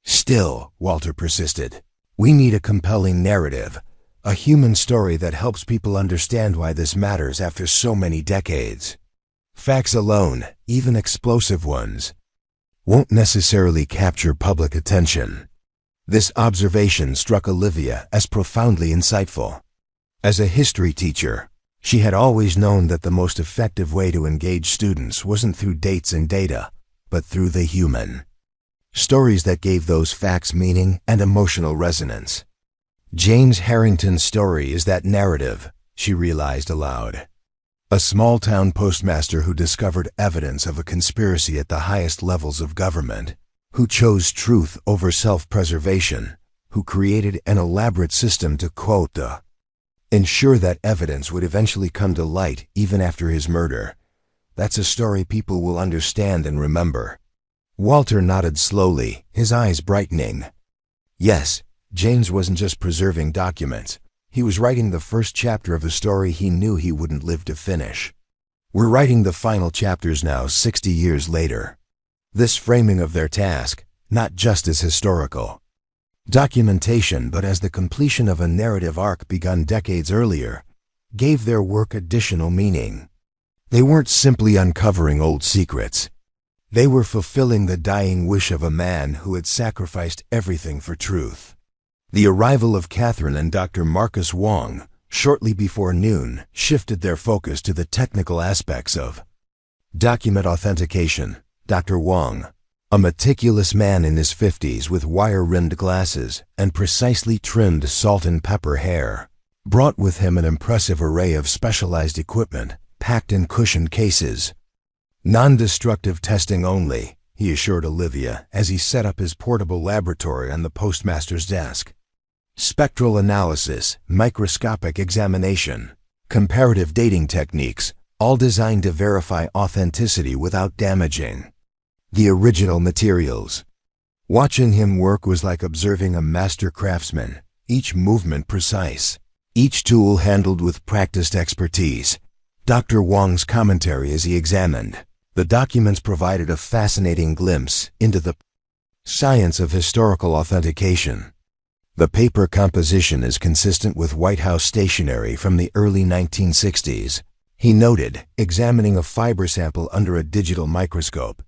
"Still," Walter persisted, "we need a compelling narrative, a human story that helps people understand why this matters after so many decades. Facts alone, even explosive ones, won't necessarily capture public attention." This observation struck Olivia as profoundly insightful. As a history teacher, she had always known that the most effective way to engage students wasn't through dates and data, but through the human. Stories that gave those facts meaning and emotional resonance. James Harrington's story is that narrative, she realized aloud. A small-town postmaster who discovered evidence of a conspiracy at the highest levels of government, who chose truth over self-preservation, who created an elaborate system to, quote, ensure that evidence would eventually come to light even after his murder. That's a story people will understand and remember. Walter nodded slowly, his eyes brightening. Yes, James wasn't just preserving documents. He was writing the first chapter of a story he knew he wouldn't live to finish. "We're writing the final chapters now, 60 years later." This framing of their task, not just as historical documentation but as the completion of a narrative arc begun decades earlier, gave their work additional meaning. They weren't simply uncovering old secrets. They were fulfilling the dying wish of a man who had sacrificed everything for truth. The arrival of Catherine and Dr. Marcus Wong, shortly before noon, shifted their focus to the technical aspects of document authentication. Dr. Wong, a meticulous man in his 50s with wire-rimmed glasses and precisely trimmed salt and pepper hair, brought with him an impressive array of specialized equipment packed in cushioned cases. "Non-destructive testing only," he assured Olivia as he set up his portable laboratory on the postmaster's desk. "Spectral analysis, microscopic examination, comparative dating techniques, all designed to verify authenticity without damaging the original materials." Watching him work was like observing a master craftsman, each movement precise, each tool handled with practiced expertise. Dr. Wong's commentary as he examined the documents provided a fascinating glimpse into the science of historical authentication. The paper composition is consistent with White House stationery from the early 1960s, he noted, examining a fiber sample under a digital microscope.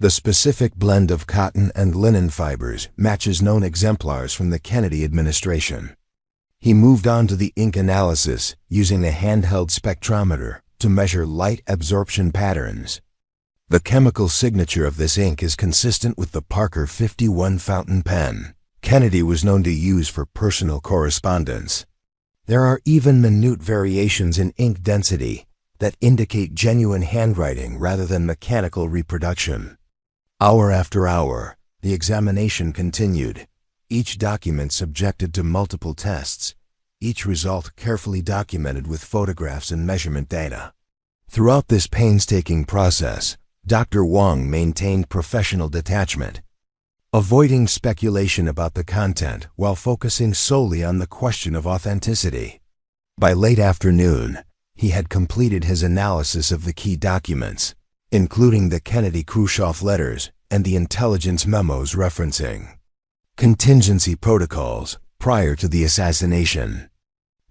The specific blend of cotton and linen fibers matches known exemplars from the Kennedy administration. He moved on to the ink analysis, using a handheld spectrometer to measure light absorption patterns. The chemical signature of this ink is consistent with the Parker 51 fountain pen Kennedy was known to use for personal correspondence. There are even minute variations in ink density that indicate genuine handwriting rather than mechanical reproduction. Hour after hour, the examination continued, each document subjected to multiple tests, each result carefully documented with photographs and measurement data. Throughout this painstaking process, Dr. Wang maintained professional detachment, avoiding speculation about the content while focusing solely on the question of authenticity. By late afternoon, he had completed his analysis of the key documents, including the Kennedy-Khrushchev letters and the intelligence memos referencing contingency protocols prior to the assassination.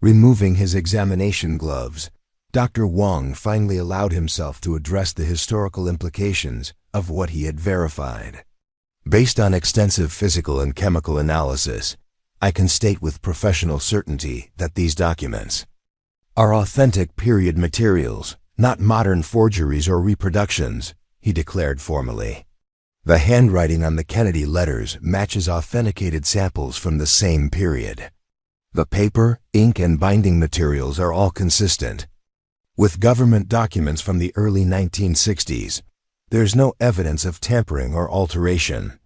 Removing his examination gloves, Dr. Wang finally allowed himself to address the historical implications of what he had verified. Based on extensive physical and chemical analysis, I can state with professional certainty that these documents are authentic period materials, not modern forgeries or reproductions, he declared formally. The handwriting on the Kennedy letters matches authenticated samples from the same period. The paper, ink, and binding materials are all consistent. With government documents from the early 1960s, there's no evidence of tampering or alteration.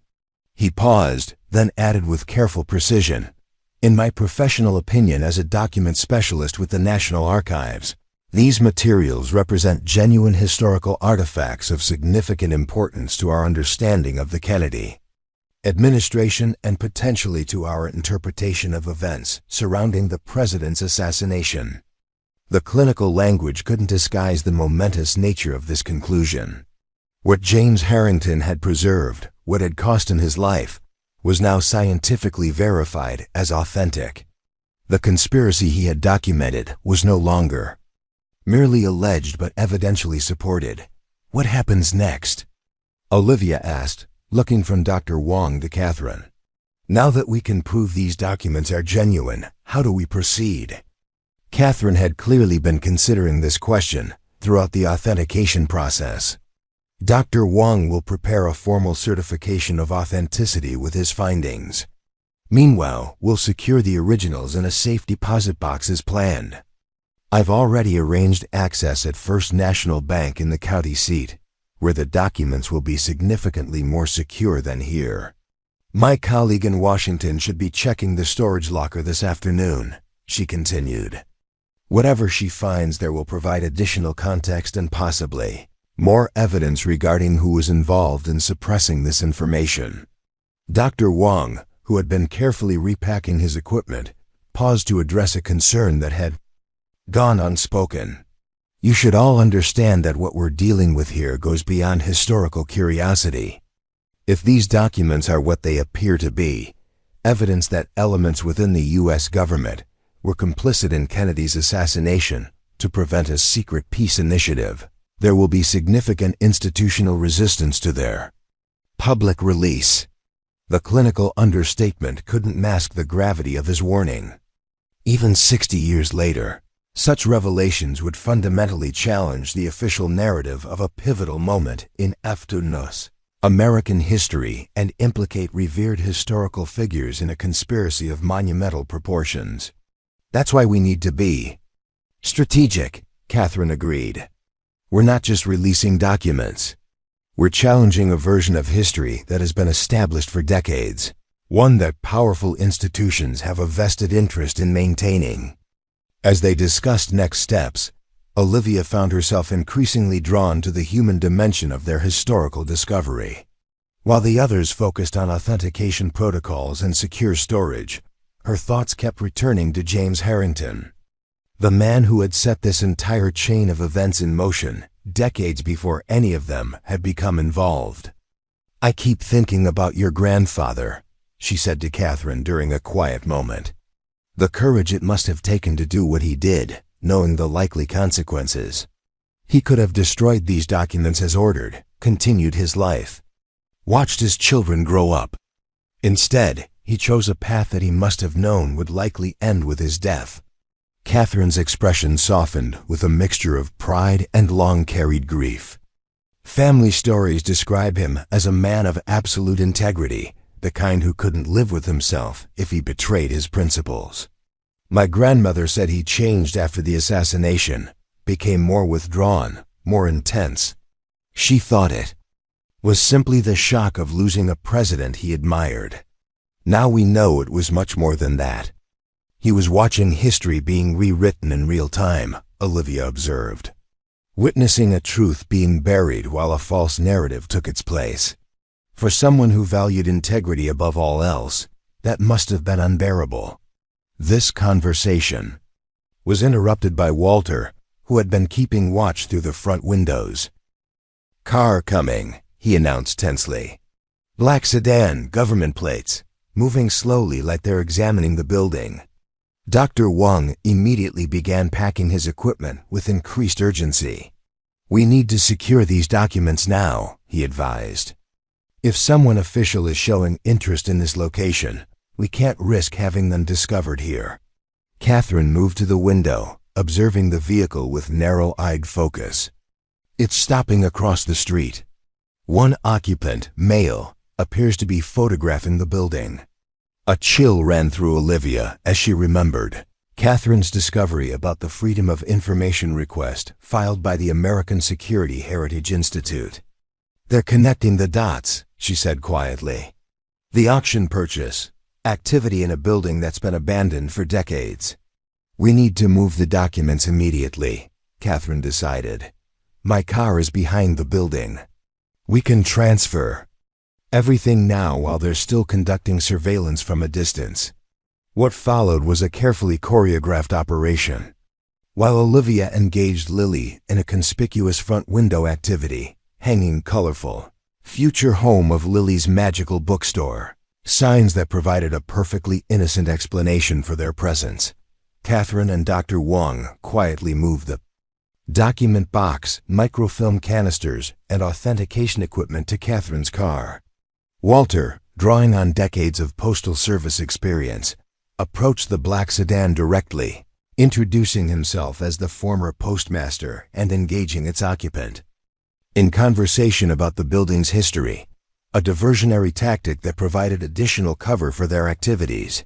He paused, then added with careful precision, "In my professional opinion as a document specialist with the National Archives, these materials represent genuine historical artifacts of significant importance to our understanding of the Kennedy administration and potentially to our interpretation of events surrounding the president's assassination." The clinical language couldn't disguise the momentous nature of this conclusion. What James Harrington had preserved, what had cost him his life, was now scientifically verified as authentic. The conspiracy he had documented was no longer merely alleged but evidentially supported. What happens next? Olivia asked, looking from Dr. Wang to Catherine. Now that we can prove these documents are genuine, how do we proceed? Catherine had clearly been considering this question throughout the authentication process. Dr. Wang will prepare a formal certification of authenticity with his findings. Meanwhile, we'll secure the originals in a safe deposit box as planned. I've already arranged access at First National Bank in the county seat, where the documents will be significantly more secure than here. My colleague in Washington should be checking the storage locker this afternoon, she continued. Whatever she finds there will provide additional context and possibly more evidence regarding who was involved in suppressing this information. Dr. Wang, who had been carefully repacking his equipment, paused to address a concern that had gone unspoken. You should all understand that what we're dealing with here goes beyond historical curiosity. If these documents are what they appear to be, evidence that elements within the U.S. government were complicit in Kennedy's assassination to prevent a secret peace initiative, there will be significant institutional resistance to their public release. The clinical understatement couldn't mask the gravity of his warning. Even 60 years later, such revelations would fundamentally challenge the official narrative of a pivotal moment in afternoon's American history and implicate revered historical figures in a conspiracy of monumental proportions. That's why we need to be strategic, Catherine agreed. We're not just releasing documents. We're challenging a version of history that has been established for decades, one that powerful institutions have a vested interest in maintaining. As they discussed next steps, Olivia found herself increasingly drawn to the human dimension of their historical discovery. While the others focused on authentication protocols and secure storage, her thoughts kept returning to James Harrington, the man who had set this entire chain of events in motion decades before any of them had become involved. I keep thinking about your grandfather, she said to Catherine during a quiet moment. The courage it must have taken to do what he did, knowing the likely consequences. He could have destroyed these documents as ordered, continued his life, watched his children grow up. Instead, he chose a path that he must have known would likely end with his death. Catherine's expression softened with a mixture of pride and long-carried grief. Family stories describe him as a man of absolute integrity, the kind who couldn't live with himself if he betrayed his principles. My grandmother said he changed after the assassination, became more withdrawn, more intense. She thought it was simply the shock of losing a president he admired. Now we know it was much more than that. He was watching history being rewritten in real time, Olivia observed. witnessing a truth being buried while a false narrative took its place. For someone who valued integrity above all else, that must have been unbearable. This conversation was interrupted by Walter, who had been keeping watch through the front windows. "Car coming," he announced tensely. "Black sedan, government plates, moving slowly like they're examining the building." Dr. Wang immediately began packing his equipment with increased urgency. "We need to secure these documents now," he advised. "If someone official is showing interest in this location, we can't risk having them discovered here." Catherine moved to the window, observing the vehicle with narrow-eyed focus. "It's stopping across the street. One occupant, male, appears to be photographing the building." A chill ran through Olivia as she remembered Catherine's discovery about the Freedom of Information request filed by the American Security Heritage Institute. "They're connecting the dots," she said quietly. "The auction purchase, activity in a building that's been abandoned for decades." "We need to move the documents immediately," Catherine decided. "My car is behind the building. We can transfer everything now while they're still conducting surveillance from a distance." What followed was a carefully choreographed operation. While Olivia engaged Lily in a conspicuous front window activity, hanging colorful, future home of Lily's magical bookstore, signs that provided a perfectly innocent explanation for their presence, Catherine and Dr. Wang quietly moved the document box, microfilm canisters, and authentication equipment to Catherine's car. Walter, drawing on decades of postal service experience, approached the black sedan directly, introducing himself as the former postmaster and engaging its occupant in conversation about the building's history, a diversionary tactic that provided additional cover for their activities.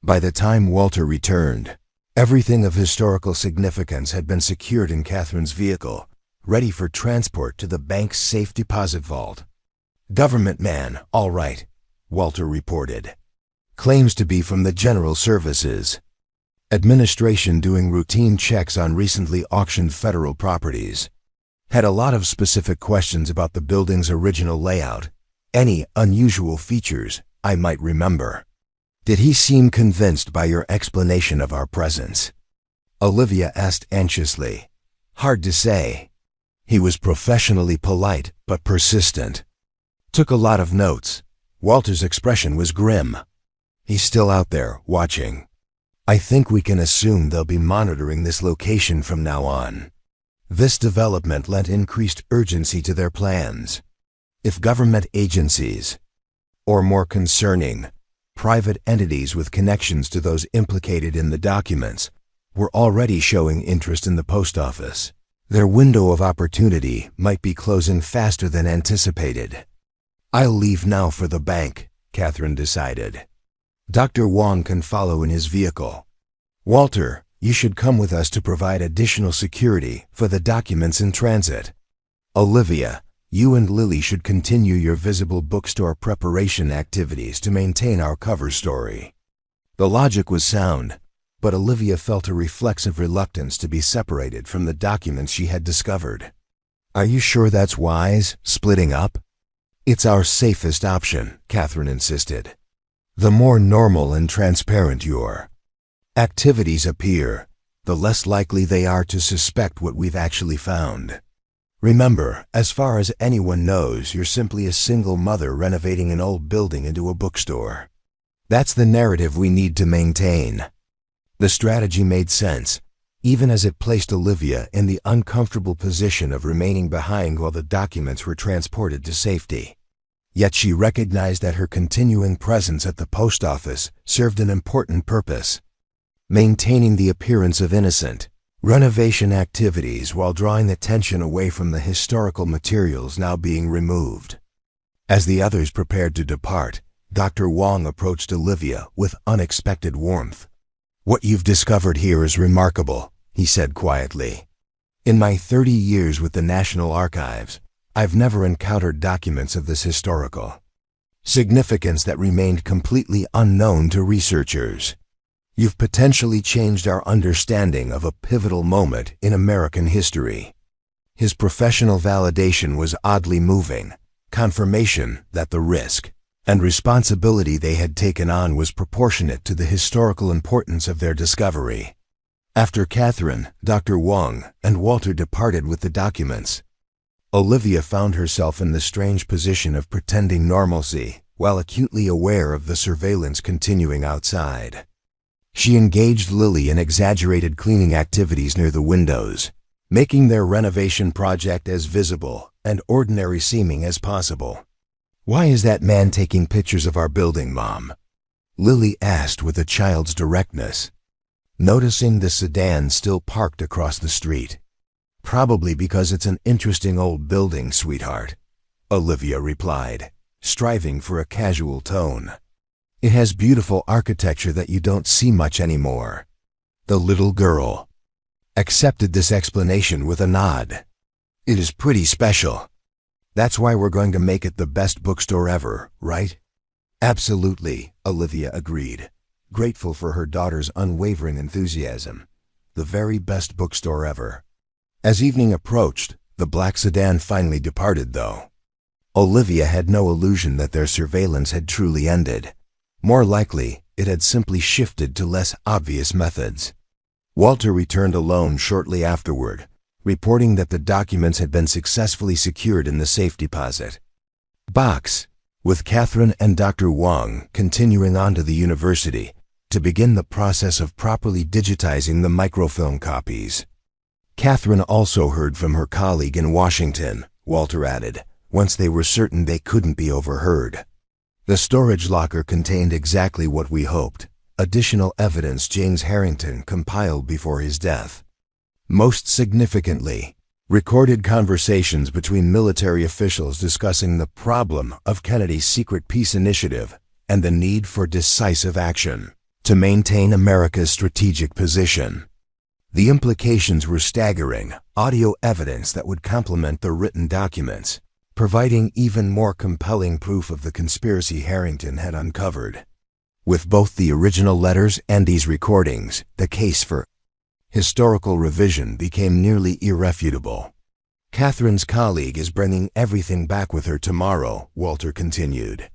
By the time Walter returned, everything of historical significance had been secured in Catherine's vehicle, ready for transport to the bank's safe deposit vault. "Government man, all right," Walter reported. "Claims to be from the General Services Administration doing routine checks on recently auctioned federal properties. Had a lot of specific questions about the building's original layout, any unusual features I might remember." "Did he seem convinced by your explanation of our presence?" Olivia asked anxiously. "Hard to say. He was professionally polite but persistent. Took a lot of notes." Walter's expression was grim. "He's still out there, watching. I think we can assume they'll be monitoring this location from now on." This development lent increased urgency to their plans. If government agencies, or more concerning, private entities with connections to those implicated in the documents, were already showing interest in the post office, their window of opportunity might be closing faster than anticipated. "I'll leave now for the bank," Catherine decided. "Dr. Wang can follow in his vehicle. Walter, you should come with us to provide additional security for the documents in transit. Olivia, you and Lily should continue your visible bookstore preparation activities to maintain our cover story." The logic was sound, but Olivia felt a reflexive reluctance to be separated from the documents she had discovered. "Are you sure that's wise, splitting up?" "It's our safest option," Catherine insisted. "The more normal and transparent your activities appear, the less likely they are to suspect what we've actually found. Remember, as far as anyone knows, you're simply a single mother renovating an old building into a bookstore. That's the narrative we need to maintain." The strategy made sense, even as it placed Olivia in the uncomfortable position of remaining behind while the documents were transported to safety. Yet she recognized that her continuing presence at the post office served an important purpose: maintaining the appearance of innocent renovation activities while drawing attention away from the historical materials now being removed. As the others prepared to depart, Dr. Wang approached Olivia with unexpected warmth. "What you've discovered here is remarkable," he said quietly. "In my 30 years with the National Archives, I've never encountered documents of this historical significance that remained completely unknown to researchers. You've potentially changed our understanding of a pivotal moment in American history." His professional validation was oddly moving, confirmation that the risk and responsibility they had taken on was proportionate to the historical importance of their discovery. After Catherine, Dr. Wong, and Walter departed with the documents, Olivia found herself in the strange position of pretending normalcy while acutely aware of the surveillance continuing outside. She engaged Lily in exaggerated cleaning activities near the windows, making their renovation project as visible and ordinary seeming as possible. "Why is that man taking pictures of our building, Mom?" Lily asked with a child's directness, noticing the sedan still parked across the street. "Probably because it's an interesting old building, sweetheart," Olivia replied, striving for a casual tone. "It has beautiful architecture that you don't see much anymore." The little girl accepted this explanation with a nod. "It is pretty special. That's why we're going to make it the best bookstore ever, right?" "Absolutely," Olivia agreed, grateful for her daughter's unwavering enthusiasm. "The very best bookstore ever." As evening approached, the black sedan finally departed, though. Olivia had no illusion that their surveillance had truly ended. More likely, it had simply shifted to less obvious methods. Walter returned alone shortly afterward, reporting that the documents had been successfully secured in the safe deposit box, with Catherine and Dr. Wong continuing on to the university to begin the process of properly digitizing the microfilm copies. Catherine also heard from her colleague in Washington, Walter added, once they were certain they couldn't be overheard. "The storage locker contained exactly what we hoped, additional evidence James Harrington compiled before his death. Most significantly, recorded conversations between military officials discussing the problem of Kennedy's secret peace initiative and the need for decisive action to maintain America's strategic position. The implications were staggering, audio evidence that would complement the written documents, providing even more compelling proof of the conspiracy Harrington had uncovered. With both the original letters and these recordings, the case for historical revision became nearly irrefutable. Catherine's colleague is bringing everything back with her tomorrow," Walter continued.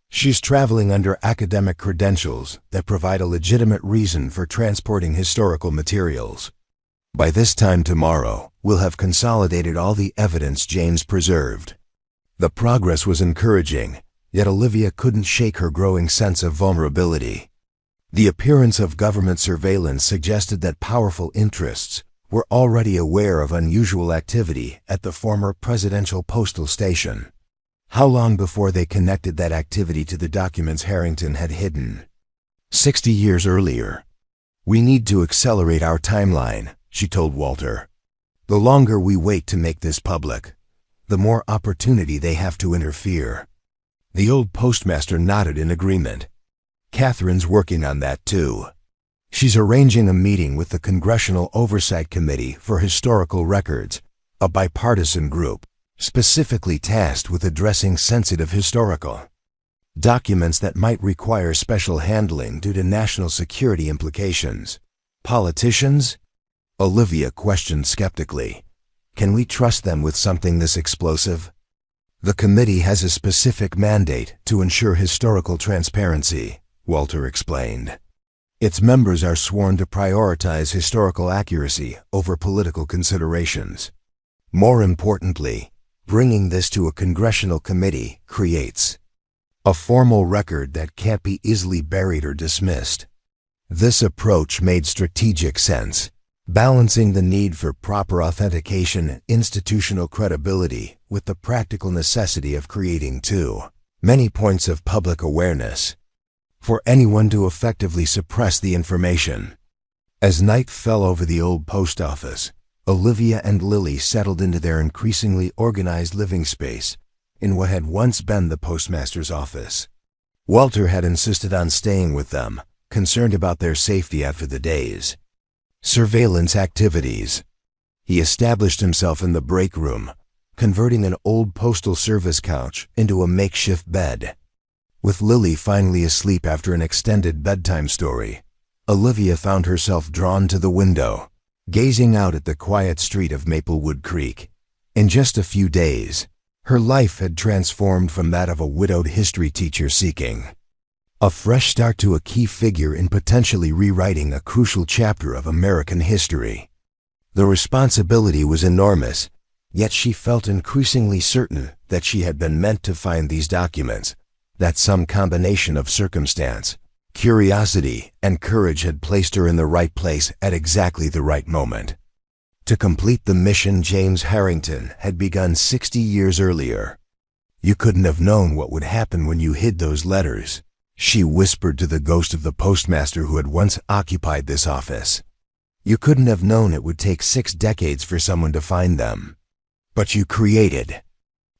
"She's traveling under academic credentials that provide a legitimate reason for transporting historical materials. By this time tomorrow, we'll have consolidated all the evidence James preserved." The progress was encouraging, yet Olivia couldn't shake her growing sense of vulnerability. The appearance of government surveillance suggested that powerful interests were already aware of unusual activity at the former presidential postal station. How long before they connected that activity to the documents Harrington had hidden? 60 years earlier. "We need to accelerate our timeline," she told Walter. "The longer we wait to make this public, the more opportunity they have to interfere." The old postmaster nodded in agreement. "Catherine's working on that too. She's arranging a meeting with the Congressional Oversight Committee for Historical Records, a bipartisan group specifically tasked with addressing sensitive historical documents that might require special handling due to national security implications. Politicians?" Olivia questioned skeptically. "Can we trust them with something this explosive?" "The committee has a specific mandate to ensure historical transparency," Walter explained. "Its members are sworn to prioritize historical accuracy over political considerations. More importantly, bringing this to a congressional committee creates a formal record that can't be easily buried or dismissed." This approach made strategic sense, balancing the need for proper authentication and institutional credibility with the practical necessity of creating too many points of public awareness for anyone to effectively suppress the information. As night fell over the old post office, Olivia and Lily settled into their increasingly organized living space in what had once been the postmaster's office. Walter had insisted on staying with them, concerned about their safety after the day's surveillance activities. He established himself in the break room, converting an old postal service couch into a makeshift bed. With Lily finally asleep after an extended bedtime story, Olivia found herself drawn to the window, gazing out at the quiet street of Maplewood Creek. In just a few days, her life had transformed from that of a widowed history teacher seeking a fresh start to a key figure in potentially rewriting a crucial chapter of American history. The responsibility was enormous, yet she felt increasingly certain that she had been meant to find these documents, that some combination of circumstance, curiosity, and courage had placed her in the right place at exactly the right moment. To complete the mission James Harrington had begun 60 years earlier. "You couldn't have known what would happen when you hid those letters," she whispered to the ghost of the postmaster who had once occupied this office. "You couldn't have known it would take 6 decades for someone to find them. But you created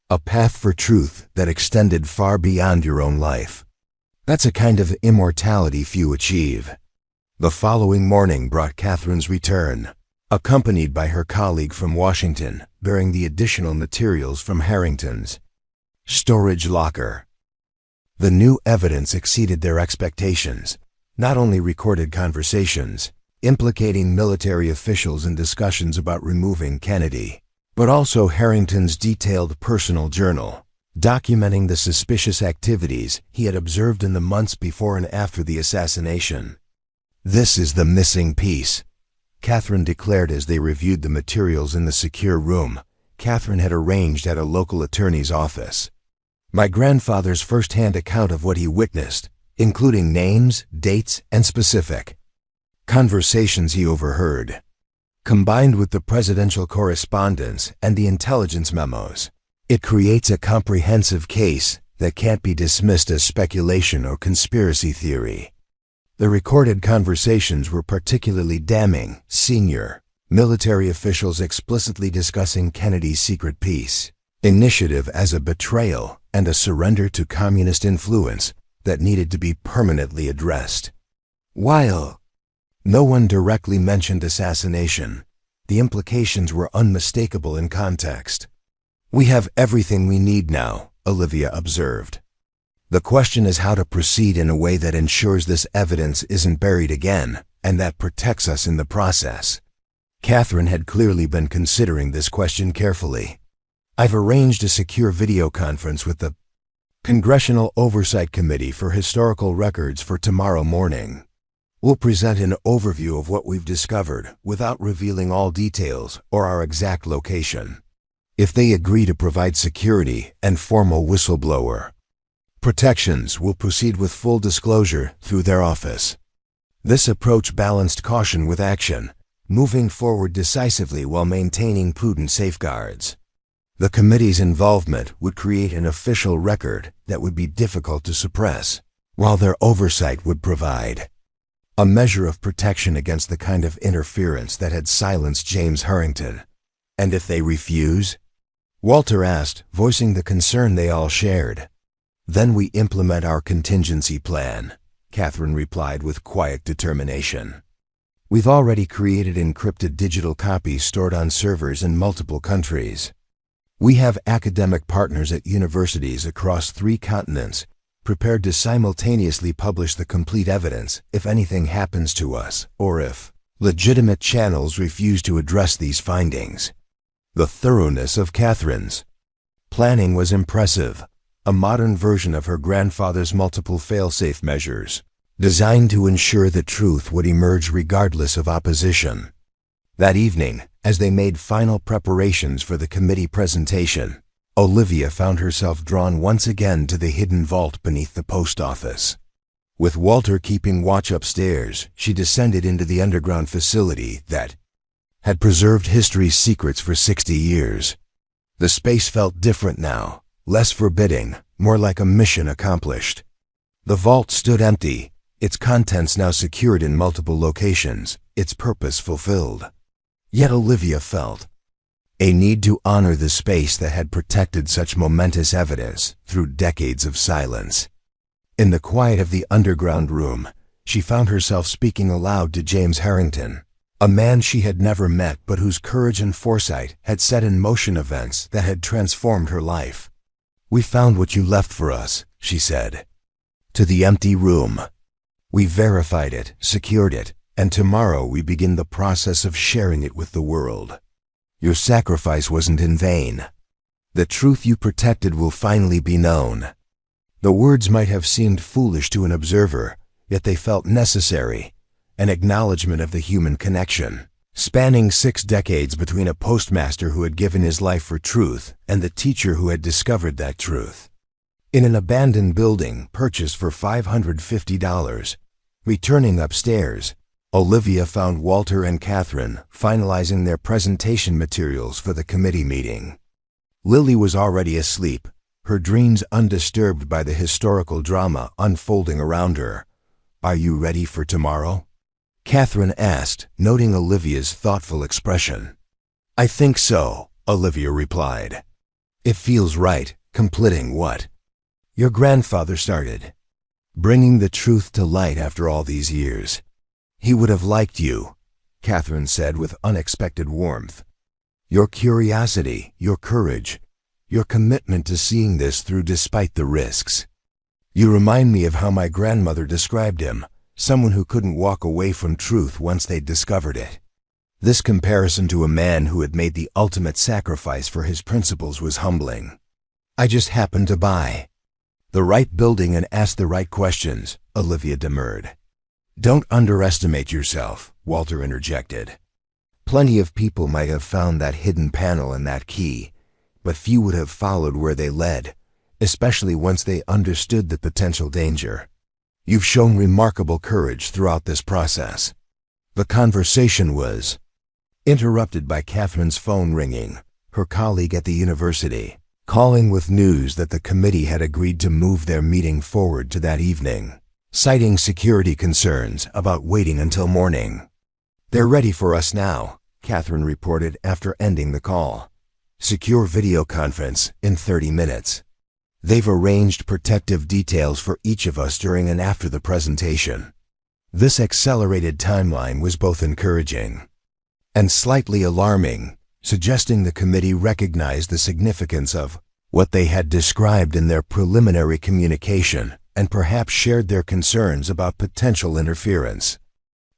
a path for truth that extended far beyond your own life. That's a kind of immortality few achieve." The following morning brought Catherine's return, accompanied by her colleague from Washington, bearing the additional materials from Harrington's storage locker. The new evidence exceeded their expectations, not only recorded conversations implicating military officials in discussions about removing Kennedy, but also Harrington's detailed personal journal, documenting the suspicious activities he had observed in the months before and after the assassination. "This is the missing piece," Catherine declared as they reviewed the materials in the secure room Catherine had arranged at a local attorney's office. "My grandfather's first-hand account of what he witnessed, including names, dates, and specific conversations he overheard, combined with the presidential correspondence and the intelligence memos. It creates a comprehensive case that can't be dismissed as speculation or conspiracy theory." The recorded conversations were particularly damning, senior military officials explicitly discussing Kennedy's secret peace initiative as a betrayal and a surrender to communist influence that needed to be permanently addressed. While no one directly mentioned assassination, the implications were unmistakable in context. "We have everything we need now," Olivia observed. "The question is how to proceed in a way that ensures this evidence isn't buried again and that protects us in the process." Catherine had clearly been considering this question carefully. "I've arranged a secure video conference with the Congressional Oversight Committee for Historical Records for tomorrow morning. We'll present an overview of what we've discovered without revealing all details or our exact location. If they agree to provide security and formal whistleblower protections, we'll proceed with full disclosure through their office." This approach balanced caution with action, moving forward decisively while maintaining prudent safeguards. The committee's involvement would create an official record that would be difficult to suppress, while their oversight would provide a measure of protection against the kind of interference that had silenced James Harrington. "And if they refuse?" Walter asked, voicing the concern they all shared. "Then we implement our contingency plan," Catherine replied with quiet determination. "We've already created encrypted digital copies stored on servers in multiple countries. We have academic partners at universities across 3 continents prepared to simultaneously publish the complete evidence if anything happens to us or if legitimate channels refuse to address these findings." The thoroughness of Catherine's planning was impressive, a modern version of her grandfather's multiple fail-safe measures, designed to ensure the truth would emerge regardless of opposition. That evening, as they made final preparations for the committee presentation, Olivia found herself drawn once again to the hidden vault beneath the post office. With Walter keeping watch upstairs, she descended into the underground facility that had preserved history's secrets for 60 years. The space felt different now, less forbidding, more like a mission accomplished. The vault stood empty, its contents now secured in multiple locations, its purpose fulfilled. Yet Olivia felt a need to honor the space that had protected such momentous evidence through decades of silence. In the quiet of the underground room, she found herself speaking aloud to James Harrington, a man she had never met but whose courage and foresight had set in motion events that had transformed her life. "We found what you left for us," she said. "To the empty room. We verified it, secured it, and tomorrow we begin the process of sharing it with the world." Your sacrifice wasn't in vain. The truth you protected will finally be known." The words might have seemed foolish to an observer, yet they felt necessary, an acknowledgement of the human connection, spanning 6 decades between a postmaster who had given his life for truth and the teacher who had discovered that truth. In an abandoned building purchased for $550, returning upstairs, Olivia found Walter and Catherine finalizing their presentation materials for the committee meeting. Lily was already asleep, her dreams undisturbed by the historical drama unfolding around her. "Are you ready for tomorrow?" Catherine asked, noting Olivia's thoughtful expression. "I think so," Olivia replied. "It feels right, completing what your grandfather started. Bringing the truth to light after all these years. He would have liked you," Catherine said with unexpected warmth. "Your curiosity, your courage, your commitment to seeing this through despite the risks. You remind me of how my grandmother described him, someone who couldn't walk away from truth once they'd discovered it." This comparison to a man who had made the ultimate sacrifice for his principles was humbling. "I just happened to buy the right building and ask the right questions," Olivia demurred. "Don't underestimate yourself," Walter interjected. "Plenty of people might have found that hidden panel and that key, but few would have followed where they led, especially once they understood the potential danger. You've shown remarkable courage throughout this process." The conversation was interrupted by Catherine's phone ringing, her colleague at the university, calling with news that the committee had agreed to move their meeting forward to that evening, citing security concerns about waiting until morning. "They're ready for us now," Catherine reported after ending the call. "Secure video conference in 30 minutes. They've arranged protective details for each of us during and after the presentation." This accelerated timeline was both encouraging and slightly alarming, suggesting the committee recognized the significance of what they had described in their preliminary communication and perhaps shared their concerns about potential interference.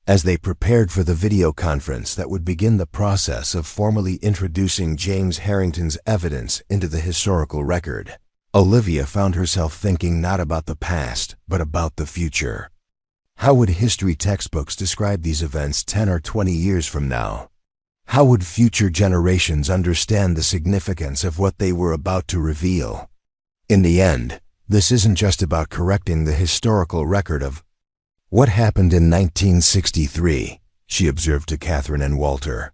As they prepared for the video conference that would begin the process of formally introducing James Harrington's evidence into the historical record, Olivia found herself thinking not about the past, but about the future. How would history textbooks describe these events 10 or 20 years from now? How would future generations understand the significance of what they were about to reveal? In the end, this isn't just about correcting the historical record of what happened in 1963, she observed to Catherine and Walter.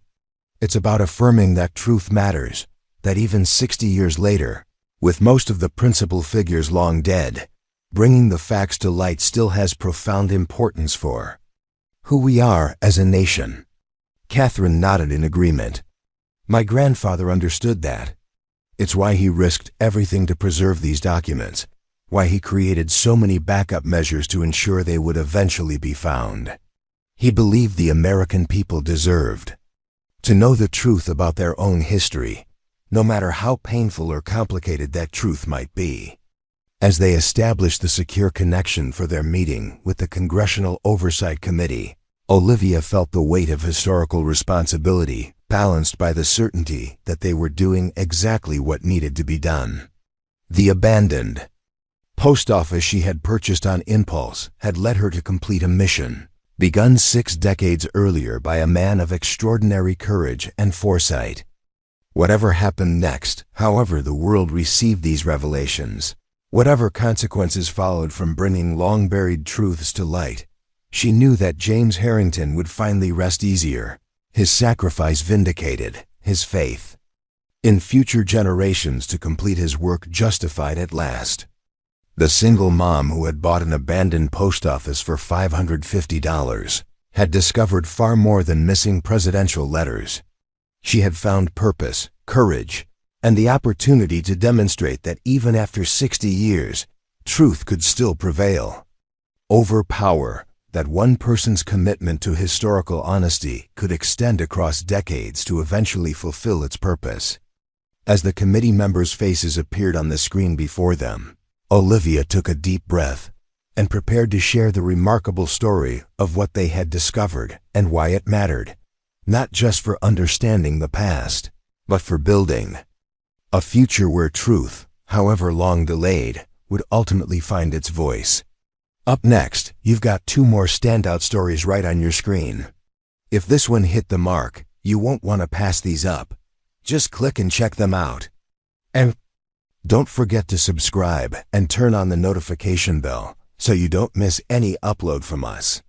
It's about affirming that truth matters, that even 60 years later, with most of the principal figures long dead, bringing the facts to light still has profound importance for who we are as a nation. Catherine nodded in agreement. "My grandfather understood that. It's why he risked everything to preserve these documents, why he created so many backup measures to ensure they would eventually be found. He believed the American people deserved to know the truth about their own history, no matter how painful or complicated that truth might be." As they established the secure connection for their meeting with the Congressional Oversight Committee, Olivia felt the weight of historical responsibility balanced by the certainty that they were doing exactly what needed to be done. The abandoned post office she had purchased on impulse had led her to complete a mission, begun 6 decades earlier by a man of extraordinary courage and foresight. Whatever happened next, however the world received these revelations, whatever consequences followed from bringing long-buried truths to light, she knew that James Harrington would finally rest easier, his sacrifice vindicated, his faith in future generations to complete his work justified at last. The single mom who had bought an abandoned post office for $550 had discovered far more than missing presidential letters. She had found purpose, courage, and the opportunity to demonstrate that even after 60 years, truth could still prevail over power, that one person's commitment to historical honesty could extend across decades to eventually fulfill its purpose. As the committee members' faces appeared on the screen before them, Olivia took a deep breath and prepared to share the remarkable story of what they had discovered and why it mattered, not just for understanding the past, but for building a future where truth, however long delayed, would ultimately find its voice. Up next, you've got two more standout stories right on your screen. If this one hit the mark, you won't want to pass these up. Just click and check them out. And don't forget to subscribe and turn on the notification bell so you don't miss any upload from us.